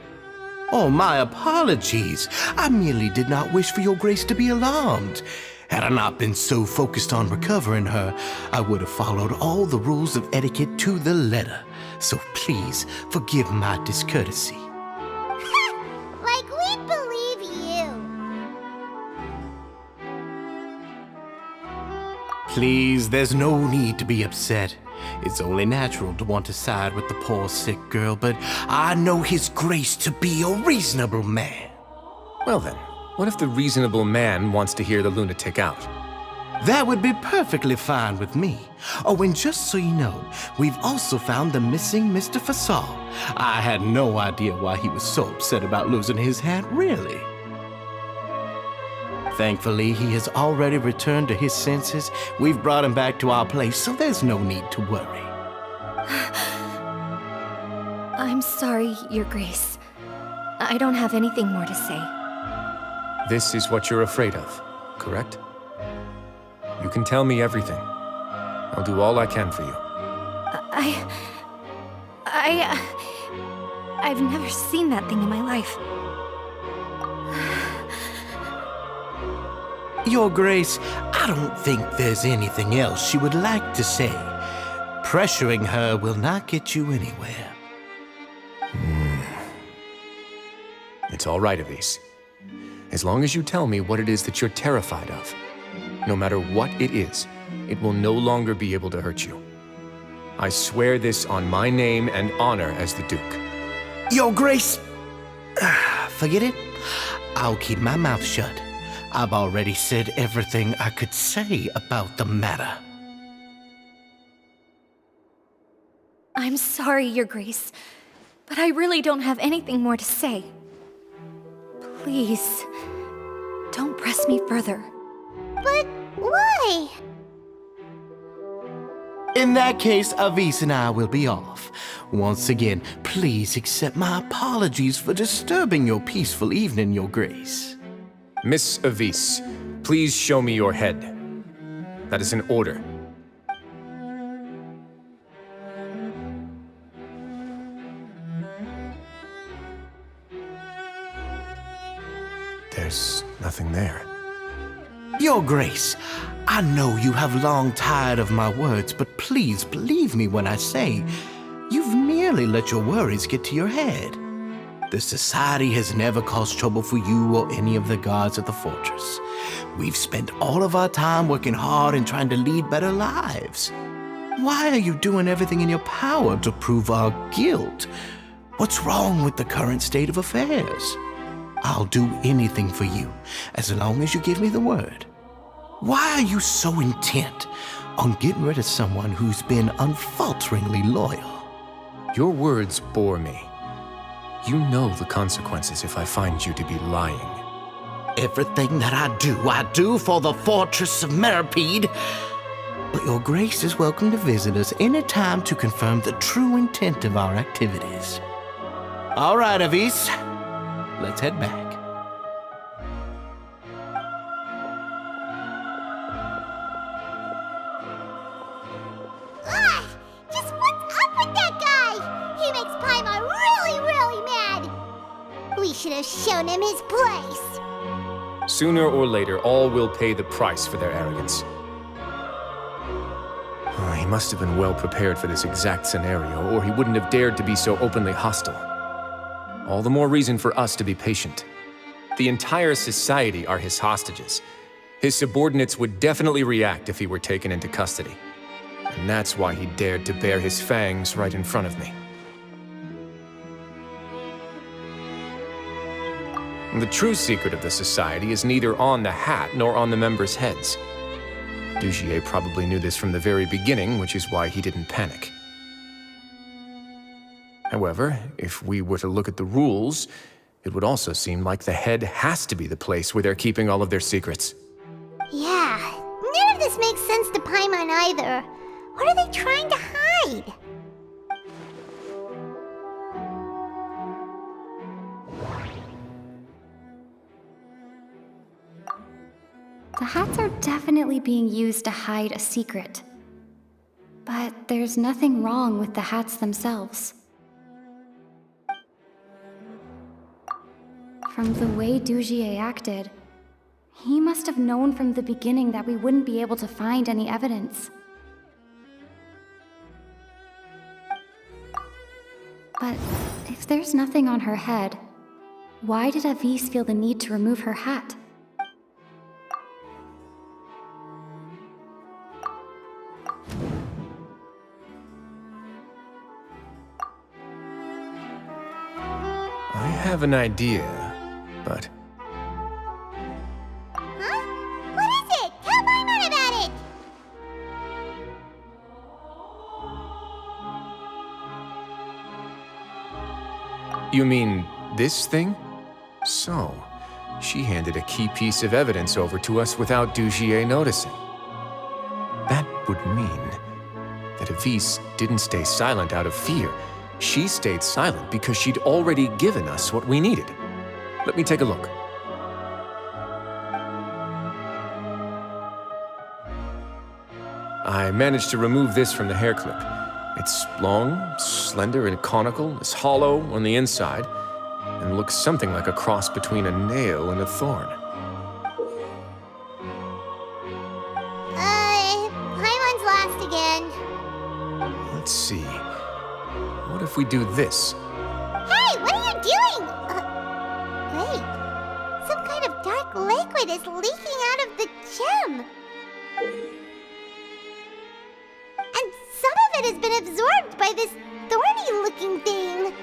Oh, my apologies. I merely did not wish for Your Grace to be alarmed. Had I not been so focused on recovering her, I would have followed all the rules of etiquette to the letter. So please forgive my discourtesy.
Like we believe you.
Please, there's no need to be upset. It's only natural to want to side with the poor sick girl, but I know His Grace to be a reasonable man.
Well then, what if the reasonable man wants to hear the lunatic out?
That would be perfectly fine with me. Oh, and just so you know, we've also found the missing Mr. Fasol. I had no idea why he was so upset about losing his hat, really. Thankfully, he has already returned to his senses. We've brought him back to our place, so there's no need to worry.
I'm sorry, Your Grace. I don't have anything more to say.
This is what you're afraid of, correct? You can tell me everything. I'll do all I can for you.
I've never seen that thing in my life.
Your Grace, I don't think there's anything else she would like to say. Pressuring her will not get you anywhere.
It's all right, Avise. As long as you tell me what it is that you're terrified of, no matter what it is, it will no longer be able to hurt you. I swear this on my name and honor as the Duke.
Your Grace, forget it. I'll keep my mouth shut. I've already said everything I could say about the matter.
I'm sorry, Your Grace, but I really don't have anything more to say. Please, don't press me further.
But why?
In that case, Avise and I will be off. Once again, please accept my apologies for disturbing your peaceful evening, Your Grace.
Miss Avise, please show me your head. That is an order. There's nothing there.
Your Grace, I know you have long tired of my words, but please believe me when I say you've merely let your worries get to your head. The Society has never caused trouble for you or any of the guards at the fortress. We've spent all of our time working hard and trying to lead better lives. Why are you doing everything in your power to prove our guilt? What's wrong with the current state of affairs? I'll do anything for you, as long as you give me the word. Why are you so intent on getting rid of someone who's been unfalteringly loyal?
Your words bore me, You know the consequences if I find you to be lying.
Everything that I do for the Fortress of Meripede. But your grace is welcome to visit us any time to confirm the true intent of our activities. All right, Avis. Let's head back.
Just what's up with that guy? He makes Paimon really, really mad. We should have shown him his place.
Sooner or later, all will pay the price for their arrogance. He must have been well prepared for this exact scenario, or he wouldn't have dared to be so openly hostile. All the more reason for us to be patient. The entire society are his hostages. His subordinates would definitely react if he were taken into custody. And that's why he dared to bare his fangs right in front of me. The true secret of the society is neither on the hat nor on the members' heads. Dugier probably knew this from the very beginning, which is why he didn't panic. However, if we were to look at the rules, it would also seem like the head has to be the place where they're keeping all of their secrets.
Yeah, none of this makes sense to Paimon either. What are they trying to hide?
The hats are definitely being used to hide a secret. But there's nothing wrong with the hats themselves. From the way Dugier acted, he must have known from the beginning that we wouldn't be able to find any evidence. But if there's nothing on her head, why did Avis feel the need to remove her hat?
I have an idea, but...
Huh? What is it? Tell Paimon about it!
You mean this thing? So, she handed a key piece of evidence over to us without Dugier noticing. That would mean that Avis didn't stay silent out of fear. She stayed silent because she'd already given us what we needed. Let me take a look. I managed to remove this from the hair clip. It's long, slender, and conical, is hollow on the inside, and looks something like a cross between a nail and a thorn.
Paimon's lost again.
Let's see. What if we do this?
Hey, what are you doing? Wait. Some kind of dark liquid is leaking out of the gem. And some of it has been absorbed by this thorny-looking thing.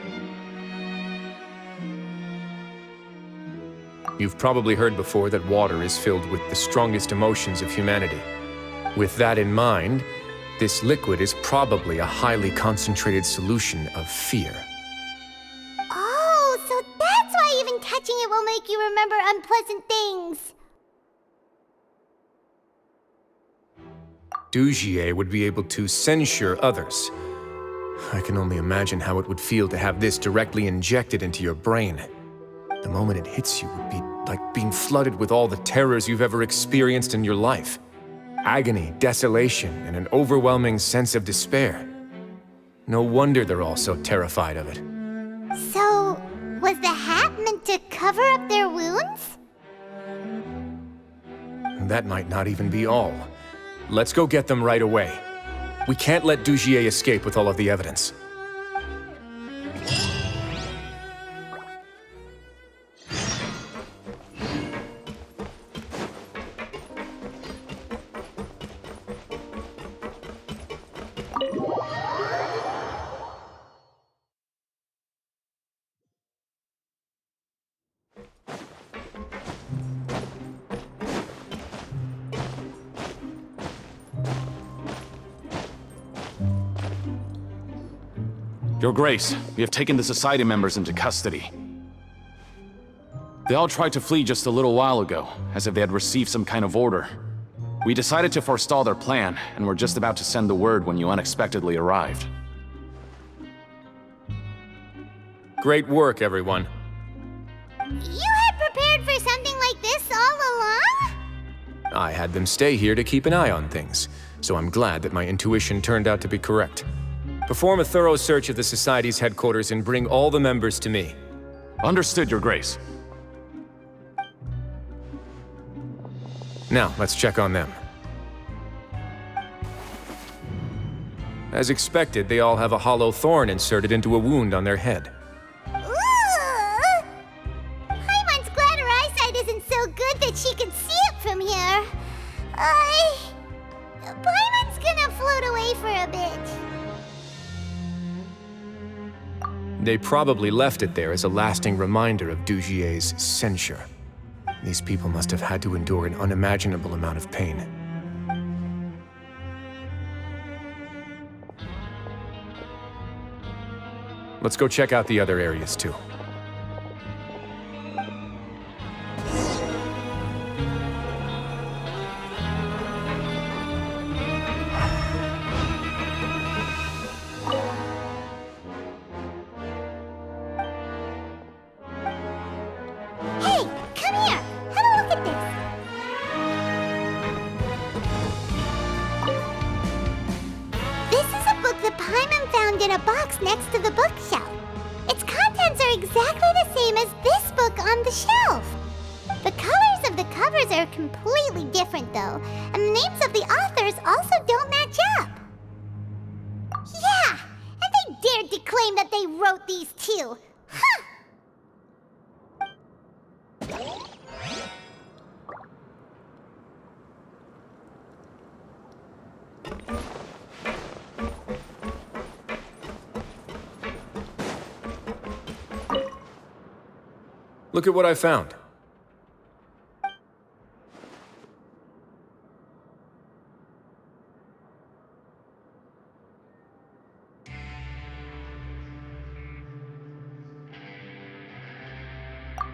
You've probably heard before that water is filled with the strongest emotions of humanity. With that in mind, this liquid is probably a highly concentrated solution of fear.
Oh, so that's why even touching it will make you remember unpleasant things.
Dugier would be able to censure others. I can only imagine how it would feel to have this directly injected into your brain. The moment it hits you would be like being flooded with all the terrors you've ever experienced in your life. Agony, desolation, and an overwhelming sense of despair. No wonder they're all so terrified of it.
So, was the hat meant to cover up their wounds?
That might not even be all. Let's go get them right away. We can't let Dugier escape with all of the evidence.
Your Grace, we have taken the Society members into custody. They all tried to flee just a little while ago, as if they had received some kind of order. We decided to forestall their plan, and were just about to send the word when you unexpectedly arrived.
Great work, everyone.
You had prepared for something like this all along?
I had them stay here to keep an eye on things, so I'm glad that my intuition turned out to be correct. Perform a thorough search of the Society's headquarters and bring all the members to me.
Understood, Your Grace.
Now, let's check on them. As expected, they all have a hollow thorn inserted into a wound on their head.
Ooh! Paimon's glad her eyesight isn't so good that she can see it from here. Paimon's gonna float away for a bit.
They probably left it there as a lasting reminder of Dugier's censure. These people must have had to endure an unimaginable amount of pain. Let's go check out the other areas, too.
Hey, come here! Have a look at this! This is a book that Paimon found in a box next to the bookshelf. Its contents are exactly the same as this book on the shelf. The colors of the covers are completely different, though, and the names of the authors also don't match up. Yeah, and they dared to claim that they wrote these too. Huh!
Look at what I found.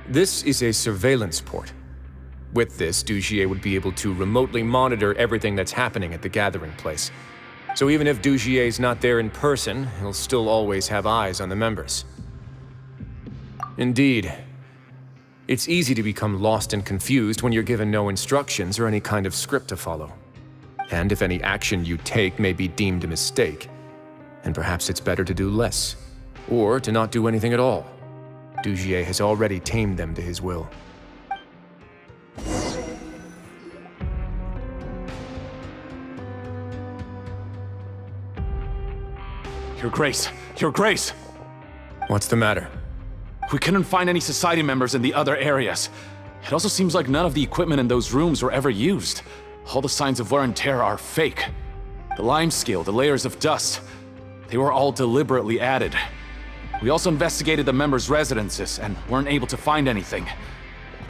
This is a surveillance port. With this, Dugier would be able to remotely monitor everything that's happening at the gathering place. So even if Dugier's not there in person, he'll still always have eyes on the members. Indeed. It's easy to become lost and confused when you're given no instructions or any kind of script to follow. And if any action you take may be deemed a mistake, then perhaps it's better to do less, or to not do anything at all. Dugier has already tamed them to his will.
Your Grace! Your Grace!
What's the matter?
We couldn't find any Society members in the other areas. It also seems like none of the equipment in those rooms were ever used. All the signs of wear and tear are fake. The limescale, the layers of dust, they were all deliberately added. We also investigated the members' residences and weren't able to find anything.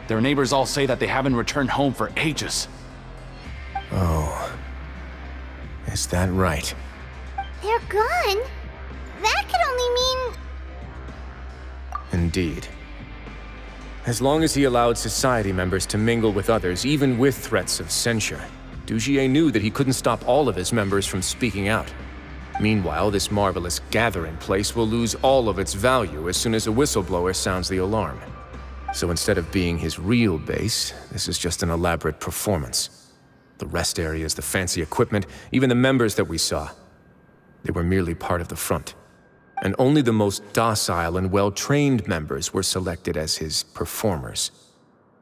Their neighbors all say that they haven't returned home for ages.
Oh. Is that right?
They're gone? That could only mean...
Indeed. As long as he allowed Society members to mingle with others, even with threats of censure, Dugier knew that he couldn't stop all of his members from speaking out. Meanwhile, this marvelous gathering place will lose all of its value as soon as a whistleblower sounds the alarm. So instead of being his real base, this is just an elaborate performance. The rest areas, the fancy equipment, even the members that we saw, they were merely part of the front. And only the most docile and well-trained members were selected as his performers.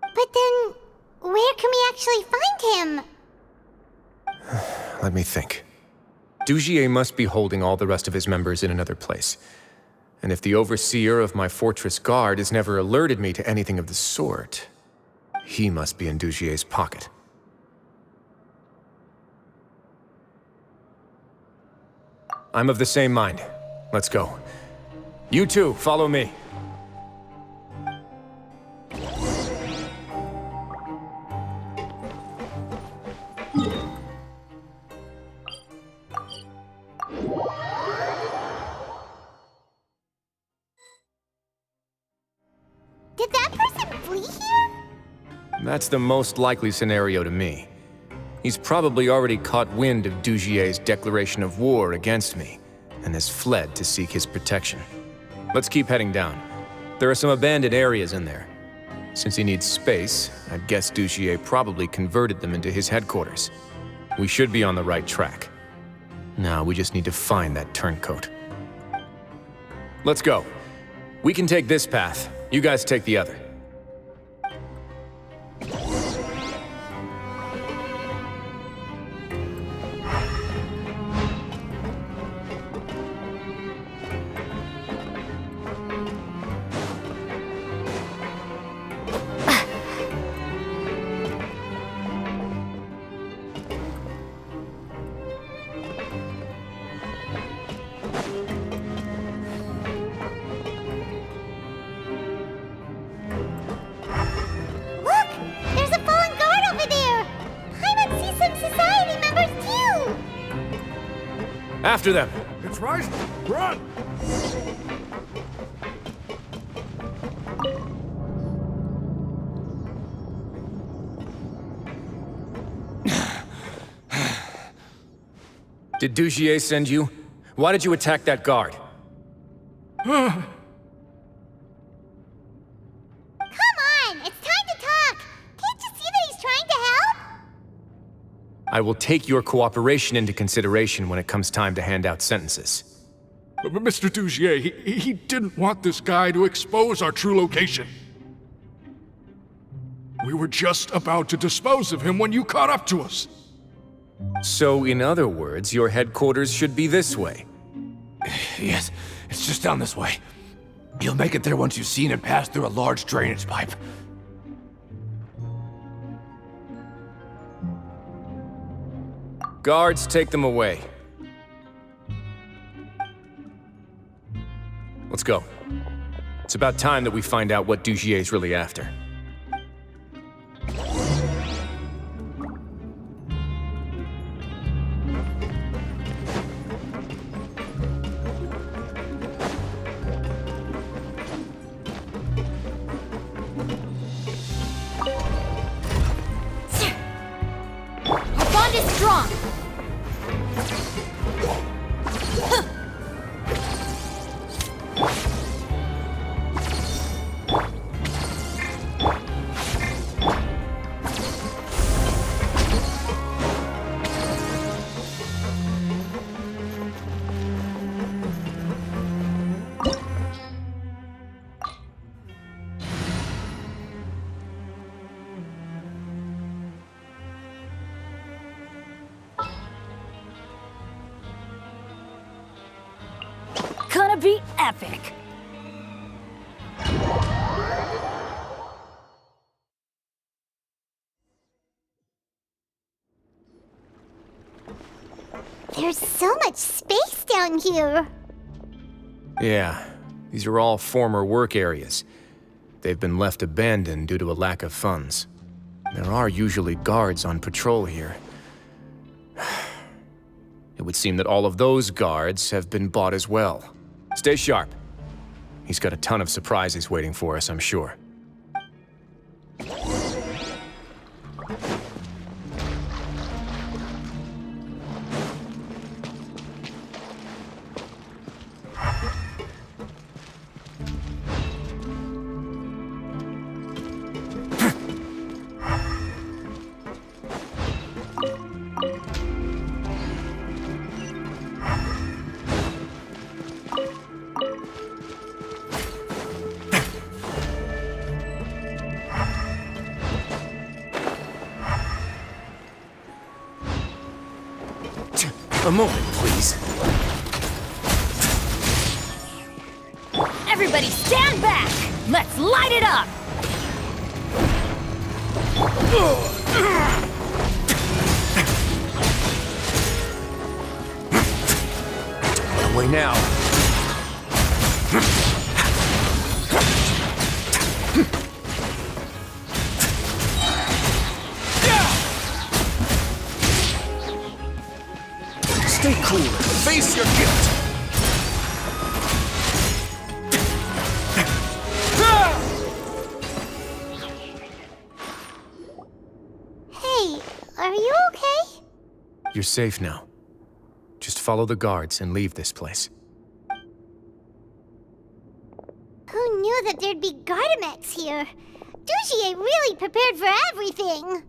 But then, where can we actually find him?
Let me think. Dugier must be holding all the rest of his members in another place. And if the overseer of my fortress guard has never alerted me to anything of the sort, he must be in Dugier's pocket. I'm of the same mind. Let's go. You two, follow me.
flee here?
That's the most likely scenario to me. He's probably already caught wind of Dugier's declaration of war against me, and has fled to seek his protection. Let's keep heading down. There are some abandoned areas in there. Since he needs space, I'd guess Dugier probably converted them into his headquarters. We should be on the right track. Now we just need to find that turncoat. Let's go. We can take this path. You guys take the other. After them!
It's right! Run!
Did Dugier send you? Why did you attack that guard?
Come on! It's time to talk! Can't you see that he's trying to help?
I will take your cooperation into consideration when it comes time to hand out sentences.
But Mr. Dugier, he didn't want this guy to expose our true location. We were just about to dispose of him when you caught up to us.
So, in other words, your headquarters should be this way?
Yes, it's just down this way. You'll make it there once you've seen him pass through a large drainage pipe.
Guards, take them away. Let's go. It's about time that we find out what Dugier's really after.
Our bond is strong! Gonna be epic!
There's so much space down here.
Yeah, these are all former work areas. They've been left abandoned due to a lack of funds. There are usually guards on patrol here. It would seem that all of those guards have been bought as well. Stay sharp. He's got a ton of surprises waiting for us, I'm sure. A moment, please.
Everybody stand back! Let's light it up!
Away now. Stay cool and face your guilt!
are you okay?
You're safe now. Just follow the guards and leave this place.
Who knew that there'd be Gardamex here? Dujier really prepared for everything!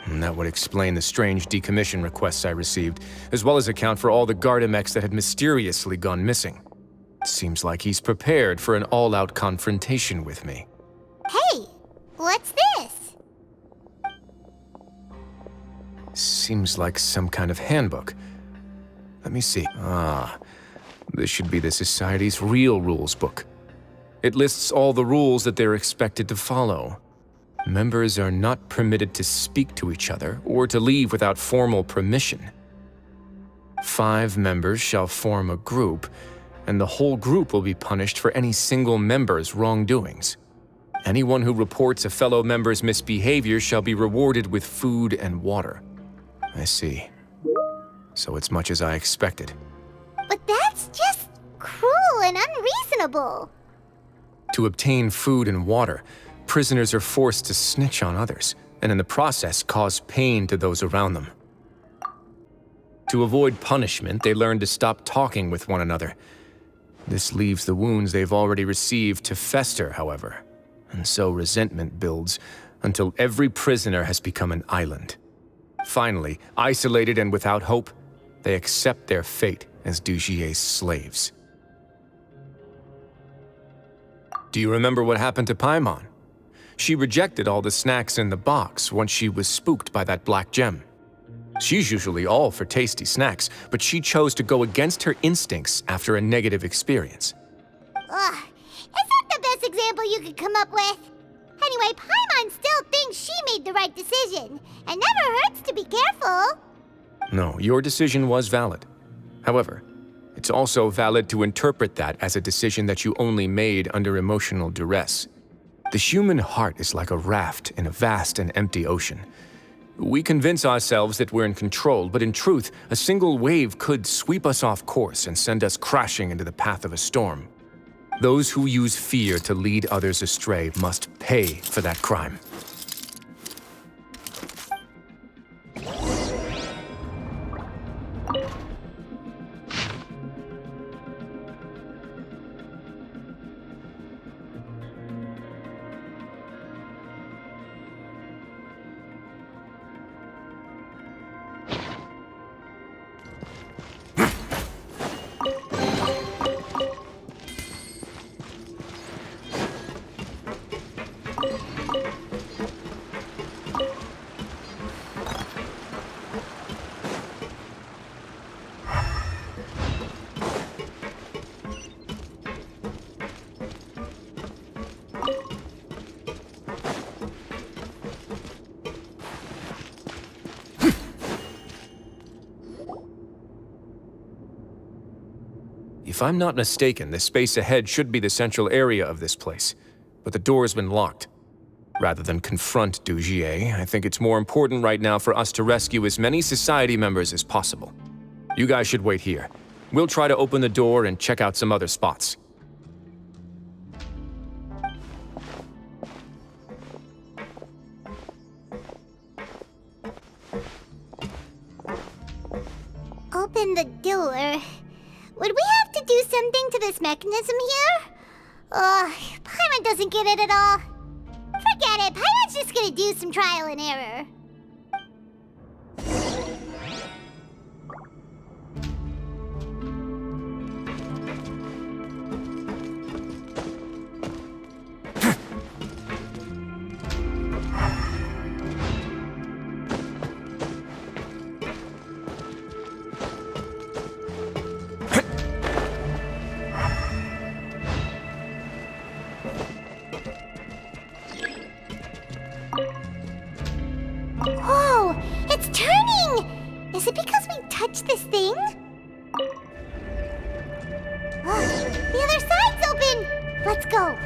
And that would explain the strange decommission requests I received, as well as account for all the Gardamex that had mysteriously gone missing. Seems like he's prepared for an all-out confrontation with me.
Hey, what's this?
Seems like some kind of handbook. Let me see. This should be the Society's real rules book. It lists all the rules that they're expected to follow. Members are not permitted to speak to each other or to leave without formal permission. 5 members shall form a group, and the whole group will be punished for any single member's wrongdoings. Anyone who reports a fellow member's misbehavior shall be rewarded with food and water. I see. So it's much as I expected.
But that's just cruel and unreasonable.
To obtain food and water, prisoners are forced to snitch on others, and in the process cause pain to those around them. To avoid punishment, they learn to stop talking with one another. This leaves the wounds they've already received to fester, however, and so resentment builds until every prisoner has become an island. Finally, isolated and without hope, they accept their fate as Dujier's slaves. Do you remember what happened to Paimon? She rejected all the snacks in the box once she was spooked by that black gem. She's usually all for tasty snacks, but she chose to go against her instincts after a negative experience.
Ugh, is that the best example you could come up with? Anyway, Paimon still thinks she made the right decision, and never hurts to be careful.
No, your decision was valid. However, it's also valid to interpret that as a decision that you only made under emotional duress. The human heart is like a raft in a vast and empty ocean. We convince ourselves that we're in control, but in truth, a single wave could sweep us off course and send us crashing into the path of a storm. Those who use fear to lead others astray must pay for that crime. If I'm not mistaken, the space ahead should be the central area of this place, but the door's been locked. Rather than confront Dujier, I think it's more important right now for us to rescue as many Society members as possible. You guys should wait here. We'll try to open the door and check out some other spots.
Open the door. Would we have to do something to this mechanism here? Paimon doesn't get it at all. Forget it, Paimon's just gonna do some trial and error. Whoa! It's turning! Is it because we touched this thing? The other side's open! Let's go!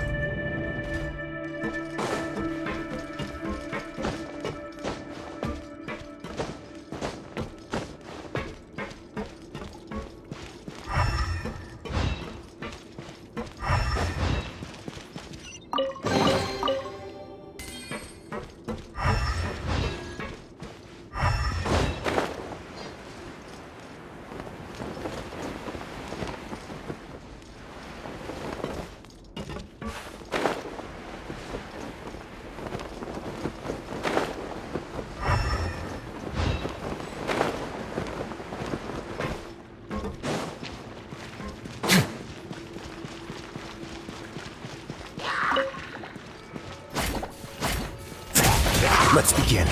Let's begin.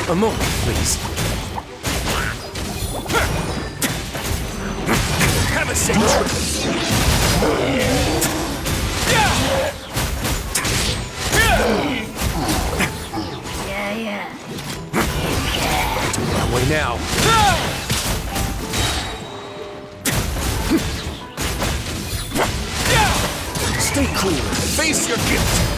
A moment, please. Have a seat. That way now. Stay cool. Face your gift.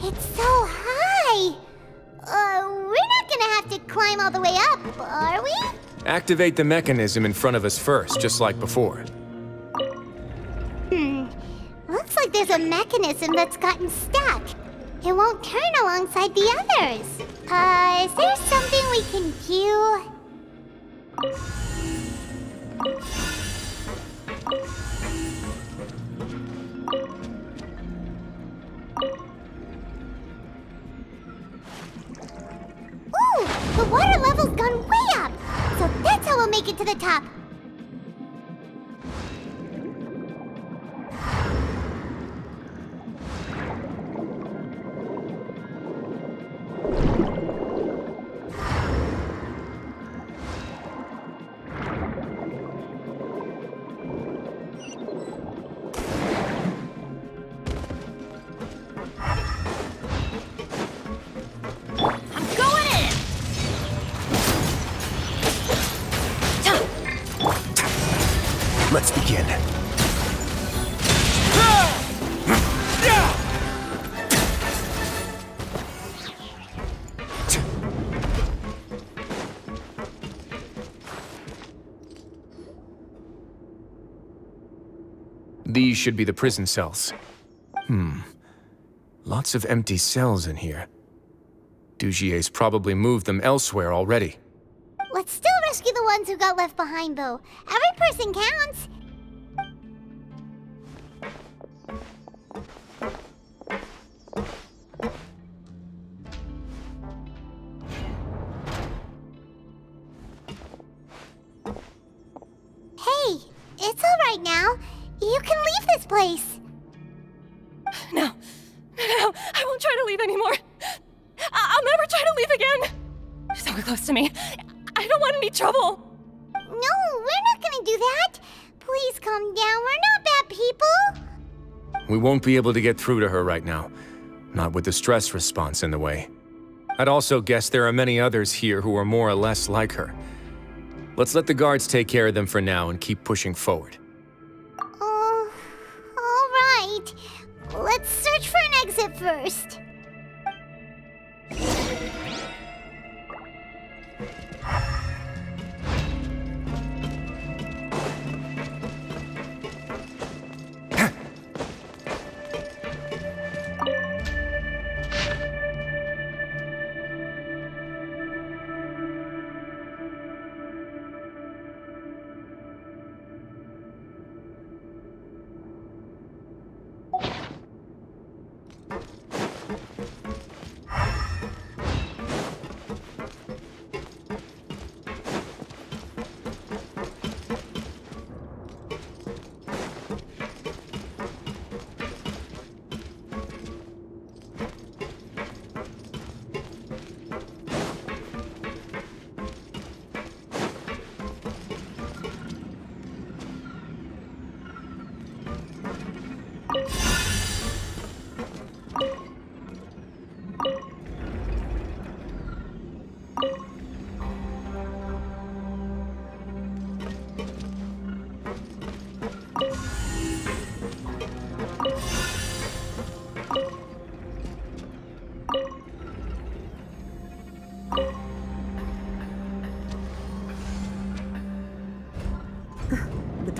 It's so high! We're not gonna have to climb all the way up, are we?
Activate the mechanism in front of us first, just like before.
Looks like there's a mechanism that's gotten stuck. It won't turn alongside the others. Is there something we can do? Ooh! The water level's gone way up! So that's how we'll make it to the top.
Let's begin.
These should be the prison cells. Lots of empty cells in here. Dugier's probably moved them elsewhere already.
Let's still rescue the ones who got left behind, though. Every person counts. Hey, it's all right now. You can leave this place.
No, I won't try to leave anymore. I'll never try to leave again. Don't get close to me. I don't want any trouble.
No, we're not gonna do that. Please calm down. We're not bad people.
We won't be able to get through to her right now. Not with the stress response in the way. I'd also guess there are many others here who are more or less like her. Let's let the guards take care of them for now and keep pushing forward.
All right. Let's search for an exit first.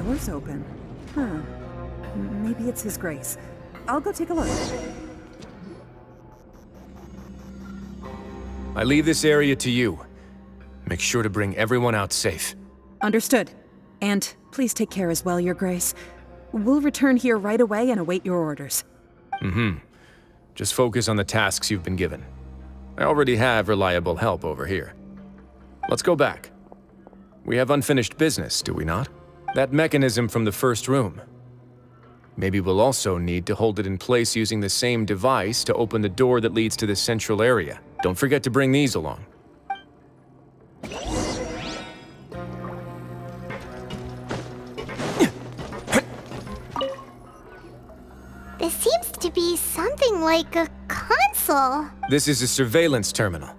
door's open. Huh. Maybe it's His Grace. I'll go take a look.
I leave this area to you. Make sure to bring everyone out safe.
Understood. And please take care as well, Your Grace. We'll return here right away and await your orders.
Just focus on the tasks you've been given. I already have reliable help over here. Let's go back. We have unfinished business, do we not? That mechanism from the first room. Maybe we'll also need to hold it in place using the same device to open the door that leads to the central area. Don't forget to bring these along.
This seems to be something like a console.
This is a surveillance terminal.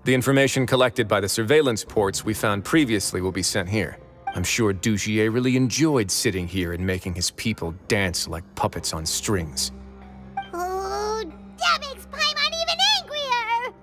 The information collected by the surveillance ports we found previously will be sent here. I'm sure Dugier really enjoyed sitting here and making his people dance like puppets on strings.
Oh, that makes Paimon even angrier!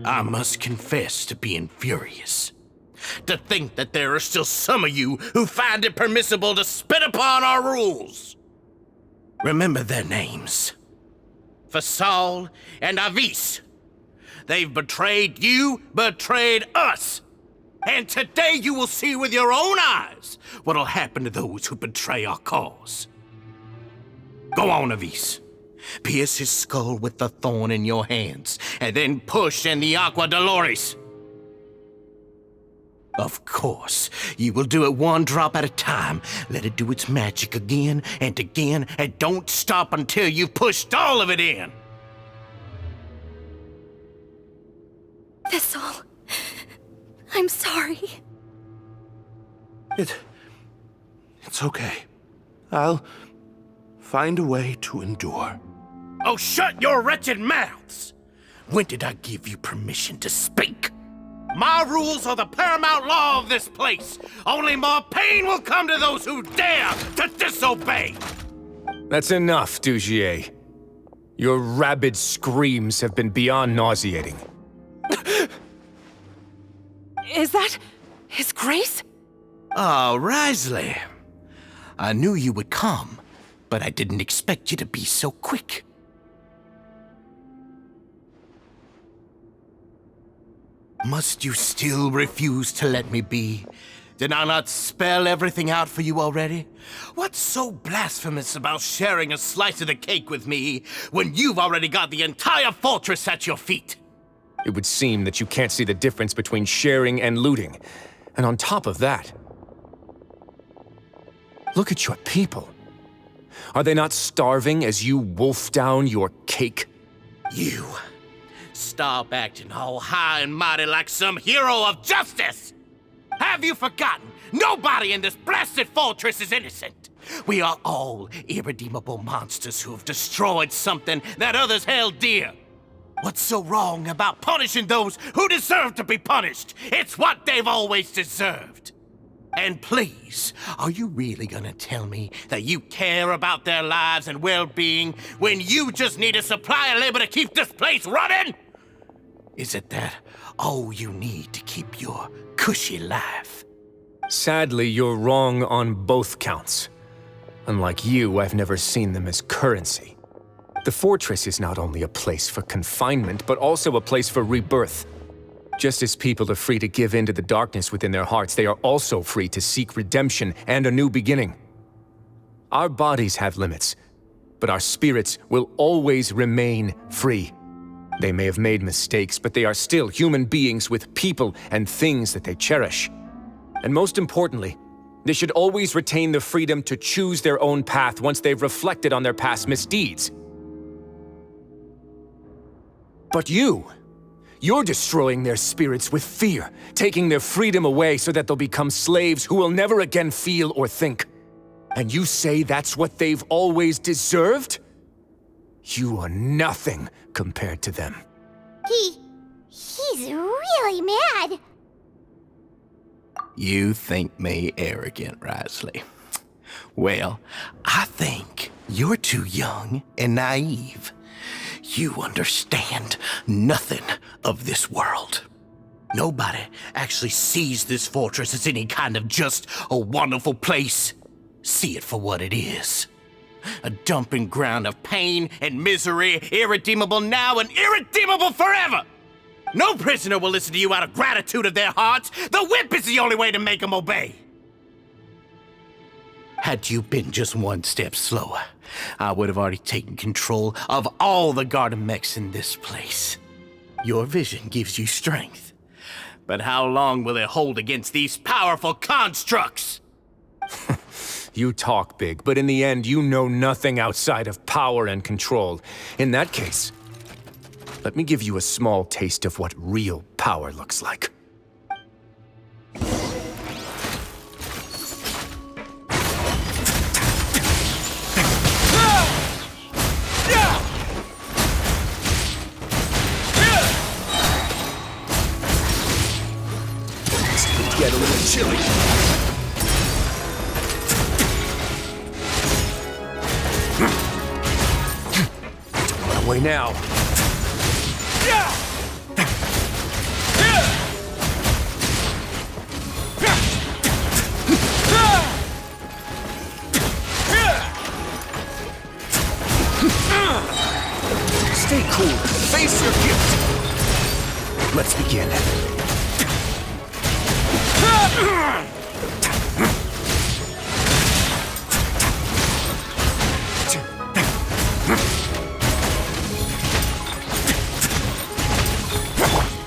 I must confess to being furious. To think that there are still some of you who find it permissible to spit upon our rules. Remember their names. Fasal and Avis. They've betrayed you, betrayed us. And today you will see with your own eyes what'll happen to those who betray our cause. Go on, Avis. Pierce his skull with the thorn in your hands, and then push in the Aqua Dolores. Of course, you will do it one drop at a time. Let it do its magic again, and don't stop until you've pushed all of it in.
Thistle, I'm sorry.
It's okay. I'll find a way to endure.
Oh, shut your wretched mouths! When did I give you permission to speak? My rules are the paramount law of this place. Only more pain will come to those who dare to disobey.
That's enough, Dugier. Your rabid screams have been beyond nauseating.
Is that His Grace?
Oh, Wriothesley. I knew you would come, but I didn't expect you to be so quick. Must you still refuse to let me be? Did I not spell everything out for you already? What's so blasphemous about sharing a slice of the cake with me when you've already got the entire fortress at your feet?
It would seem that you can't see the difference between sharing and looting. And on top of that, look at your people. Are they not starving as you wolf down your cake?
You. Stop acting all high and mighty like some hero of justice! Have you forgotten? Nobody in this blasted fortress is innocent. We are all irredeemable monsters who have destroyed something that others held dear. What's so wrong about punishing those who deserve to be punished? It's what they've always deserved. And please, are you really gonna tell me that you care about their lives and well-being when you just need a supply of labor to keep this place running? Is it that all you need to keep your cushy life?
Sadly, you're wrong on both counts. Unlike you, I've never seen them as currency. The fortress is not only a place for confinement, but also a place for rebirth. Just as people are free to give in to the darkness within their hearts, they are also free to seek redemption and a new beginning. Our bodies have limits, but our spirits will always remain free. They may have made mistakes, but they are still human beings with people and things that they cherish. And most importantly, they should always retain the freedom to choose their own path once they've reflected on their past misdeeds. But you're destroying their spirits with fear, taking their freedom away so that they'll become slaves who will never again feel or think. And you say that's what they've always deserved? You are nothing compared to them.
He's really mad.
You think me arrogant, Wriothesley? Well, I think you're too young and naive. You understand nothing of this world. Nobody actually sees this fortress as any kind of just a wonderful place. See it for what it is. A dumping ground of pain and misery, irredeemable now and irredeemable forever. No prisoner will listen to you out of gratitude of their hearts. The whip is the only way to make them obey. Had you been just one step slower, I would have already taken control of all the garden mechs in this place. Your vision gives you strength. But how long will it hold against these powerful constructs?
You talk big, but in the end, you know nothing outside of power and control. In that case, let me give you a small taste of what real power looks like. Get a little chilly. Run away now. Stay cool. Face your gift. Let's begin.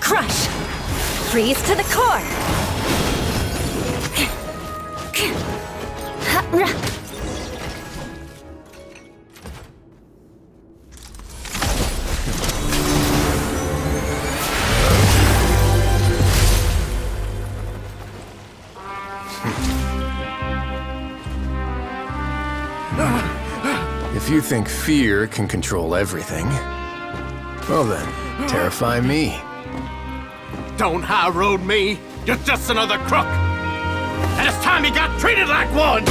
Crush! Freeze to the core!
If you think fear can control everything, well then, terrify me.
Don't high road me. You're just another crook. And it's time you got treated like one.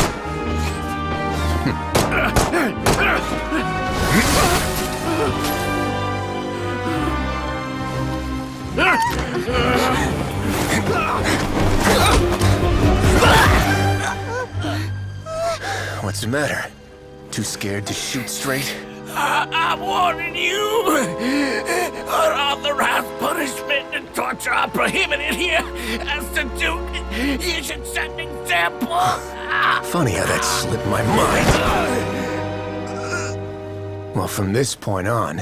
What's the matter? Too scared to shoot straight?
I'm warning you. Unauthorized punishment and torture are prohibited here. As the Duke, you should set an example.
Funny how that slipped my mind. Well, from this point on,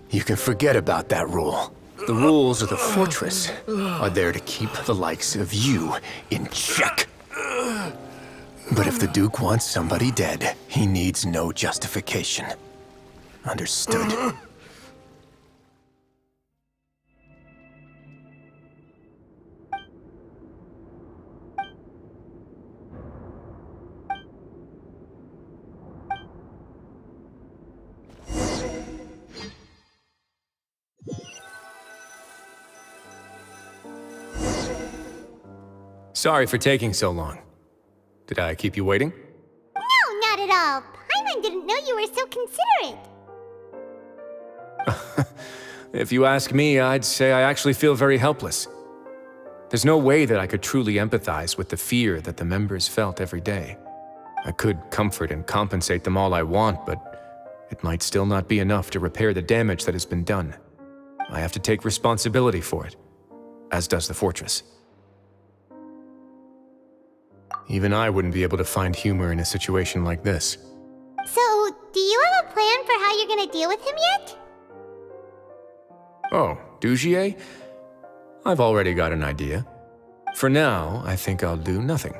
you can forget about that rule. The rules of the fortress are there to keep the likes of you in check. But if the Duke wants somebody dead, he needs no justification. Understood.
Sorry for taking so long. Did I keep you waiting?
No, not at all. Paimon didn't know you were so considerate.
If you ask me, I'd say I actually feel very helpless. There's no way that I could truly empathize with the fear that the members felt every day. I could comfort and compensate them all I want, but it might still not be enough to repair the damage that has been done. I have to take responsibility for it, as does the fortress. Even I wouldn't be able to find humor in a situation like this.
So, do you have a plan for how you're gonna deal with him yet?
Oh, Dugier? I've already got an idea. For now, I think I'll do nothing.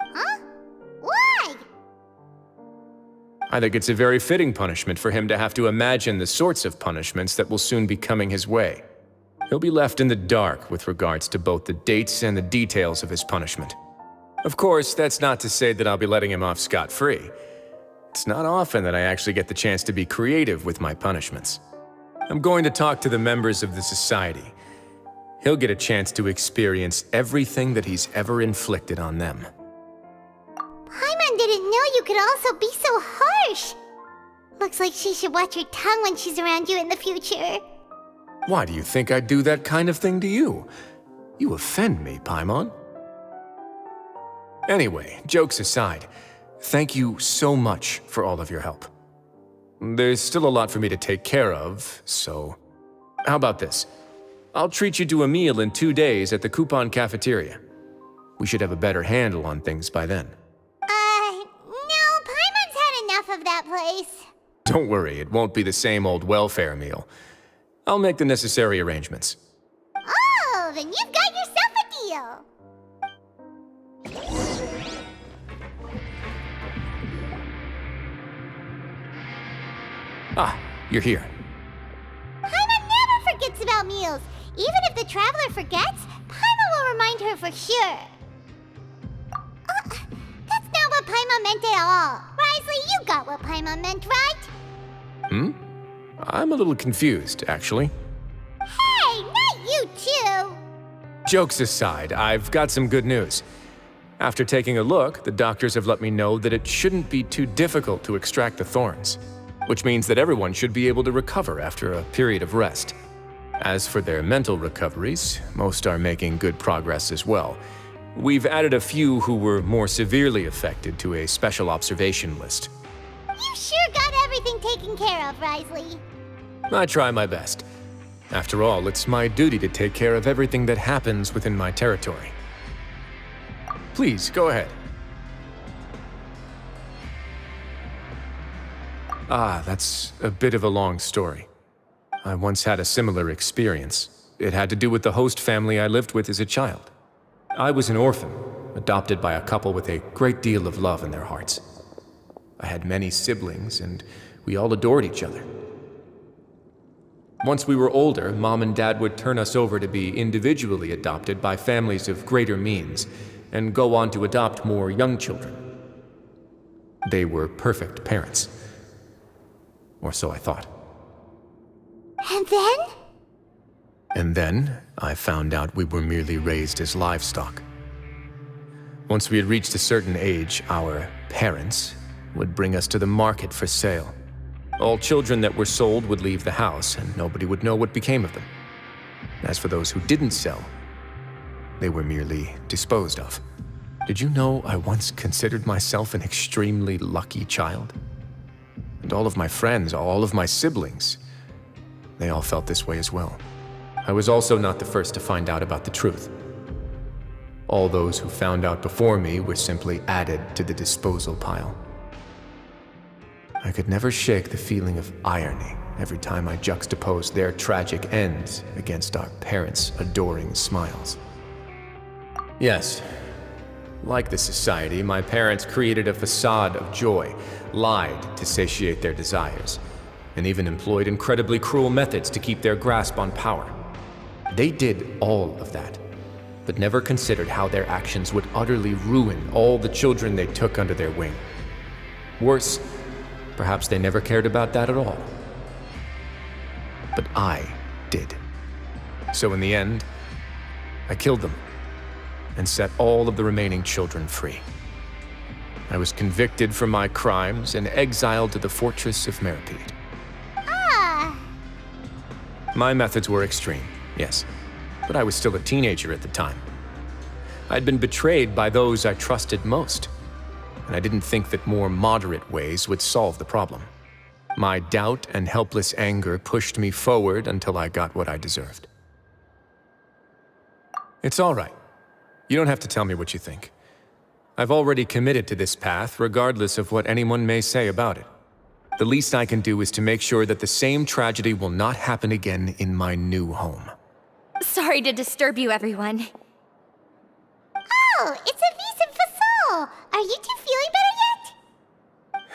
Huh? Why?
I think it's a very fitting punishment for him to have to imagine the sorts of punishments that will soon be coming his way. He'll be left in the dark with regards to both the dates and the details of his punishment. Of course, that's not to say that I'll be letting him off scot-free. It's not often that I actually get the chance to be creative with my punishments. I'm going to talk to the members of the society. He'll get a chance to experience everything that he's ever inflicted on them.
Paimon didn't know you could also be so harsh. Looks like she should watch her tongue when she's around you in the future.
Why do you think I'd do that kind of thing to you? You offend me, Paimon. Anyway, jokes aside, thank you so much for all of your help. There's still a lot for me to take care of, so... How about this? I'll treat you to a meal in 2 days at the Coupon Cafeteria. We should have a better handle on things by then.
No, Paimon's had enough of that place.
Don't worry, it won't be the same old welfare meal. I'll make the necessary arrangements.
Oh, then you've got yourself a deal.
Ah, you're here.
Paimon never forgets about meals. Even if the traveler forgets, Paimon will remind her for sure. That's not what Paimon meant at all. Wriothesley, you got what Paimon meant, right?
I'm a little confused, actually.
Hey, not you too!
Jokes aside, I've got some good news. After taking a look, the doctors have let me know that it shouldn't be too difficult to extract the thorns, which means that everyone should be able to recover after a period of rest. As for their mental recoveries, most are making good progress as well. We've added a few who were more severely affected to a special observation list.
You sure got everything taken care of, Wriothesley.
I try my best. After all, it's my duty to take care of everything that happens within my territory. Please, go ahead. That's a bit of a long story. I once had a similar experience. It had to do with the host family I lived with as a child. I was an orphan, adopted by a couple with a great deal of love in their hearts. I had many siblings, and we all adored each other. Once we were older, Mom and Dad would turn us over to be individually adopted by families of greater means, and go on to adopt more young children. They were perfect parents. Or so I thought.
And then?
And then, I found out we were merely raised as livestock. Once we had reached a certain age, our parents would bring us to the market for sale. All children that were sold would leave the house, and nobody would know what became of them. As for those who didn't sell, they were merely disposed of. Did you know I once considered myself an extremely lucky child? And all of my friends, all of my siblings, they all felt this way as well. I was also not the first to find out about the truth. All those who found out before me were simply added to the disposal pile. I could never shake the feeling of irony every time I juxtaposed their tragic ends against our parents' adoring smiles. Yes, like the society, my parents created a facade of joy, lied to satiate their desires, and even employed incredibly cruel methods to keep their grasp on power. They did all of that, but never considered how their actions would utterly ruin all the children they took under their wing. Worse, perhaps they never cared about that at all. But I did. So in the end, I killed them. and set all of the remaining children free. I was convicted for my crimes and exiled to the fortress of Meripede.
Ah!
My methods were extreme, yes, but I was still a teenager at the time. I'd been betrayed by those I trusted most, and I didn't think that more moderate ways would solve the problem. My doubt and helpless anger pushed me forward until I got what I deserved. It's all right. You don't have to tell me what you think. I've already committed to this path, regardless of what anyone may say about it. The least I can do is to make sure that the same tragedy will not happen again in my new home.
Sorry to disturb you, everyone.
Oh, it's a vis and fasol. Are you two feeling better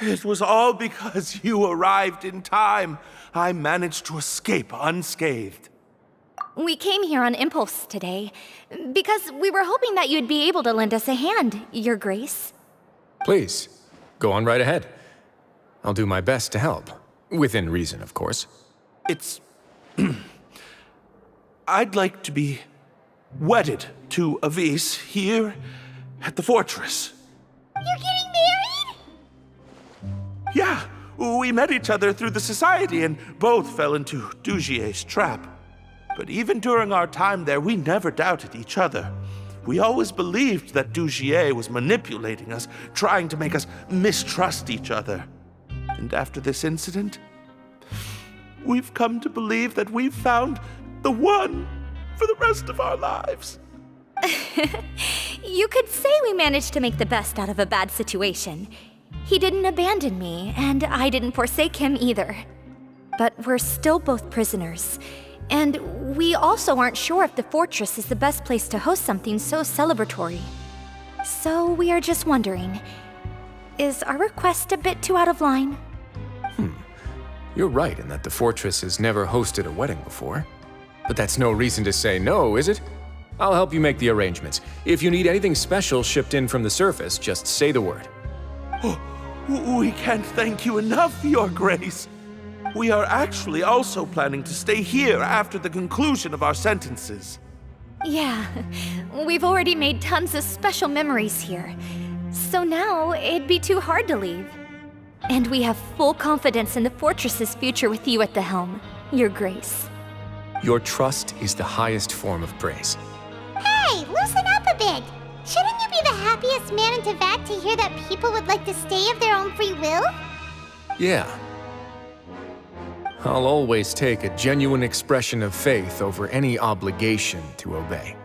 yet?
It was all because you arrived in time. I managed to escape unscathed.
We came here on impulse today, because we were hoping that you'd be able to lend us a hand, Your Grace.
Please, go on right ahead. I'll do my best to help. Within reason, of course.
It's... I'd like to be wedded to Avis here at the fortress.
You're getting married?
Yeah, we met each other through the society and both fell into Dugier's trap. But even during our time there, we never doubted each other. We always believed that Dugier was manipulating us, trying to make us mistrust each other. And after this incident, we've come to believe that we've found the one for the rest of our lives.
You could say we managed to make the best out of a bad situation. He didn't abandon me, and I didn't forsake him either. But we're still both prisoners. And we also aren't sure if the fortress is the best place to host something so celebratory. So we are just wondering, is our request a bit too out of line?
You're right in that the fortress has never hosted a wedding before. But that's no reason to say no, is it? I'll help you make the arrangements. If you need anything special shipped in from the surface, just say the word.
Oh, we can't thank you enough, Your Grace. We are actually also planning to stay here after the conclusion of our sentences.
Yeah, we've already made tons of special memories here. So now it'd be too hard to leave. And we have full confidence in the fortress's future with you at the helm, Your Grace.
Your trust is the highest form of praise.
Hey, loosen up a bit. Shouldn't you be the happiest man in Teyvat to hear that people would like to stay of their own free will?
Yeah. I'll always take a genuine expression of faith over any obligation to obey.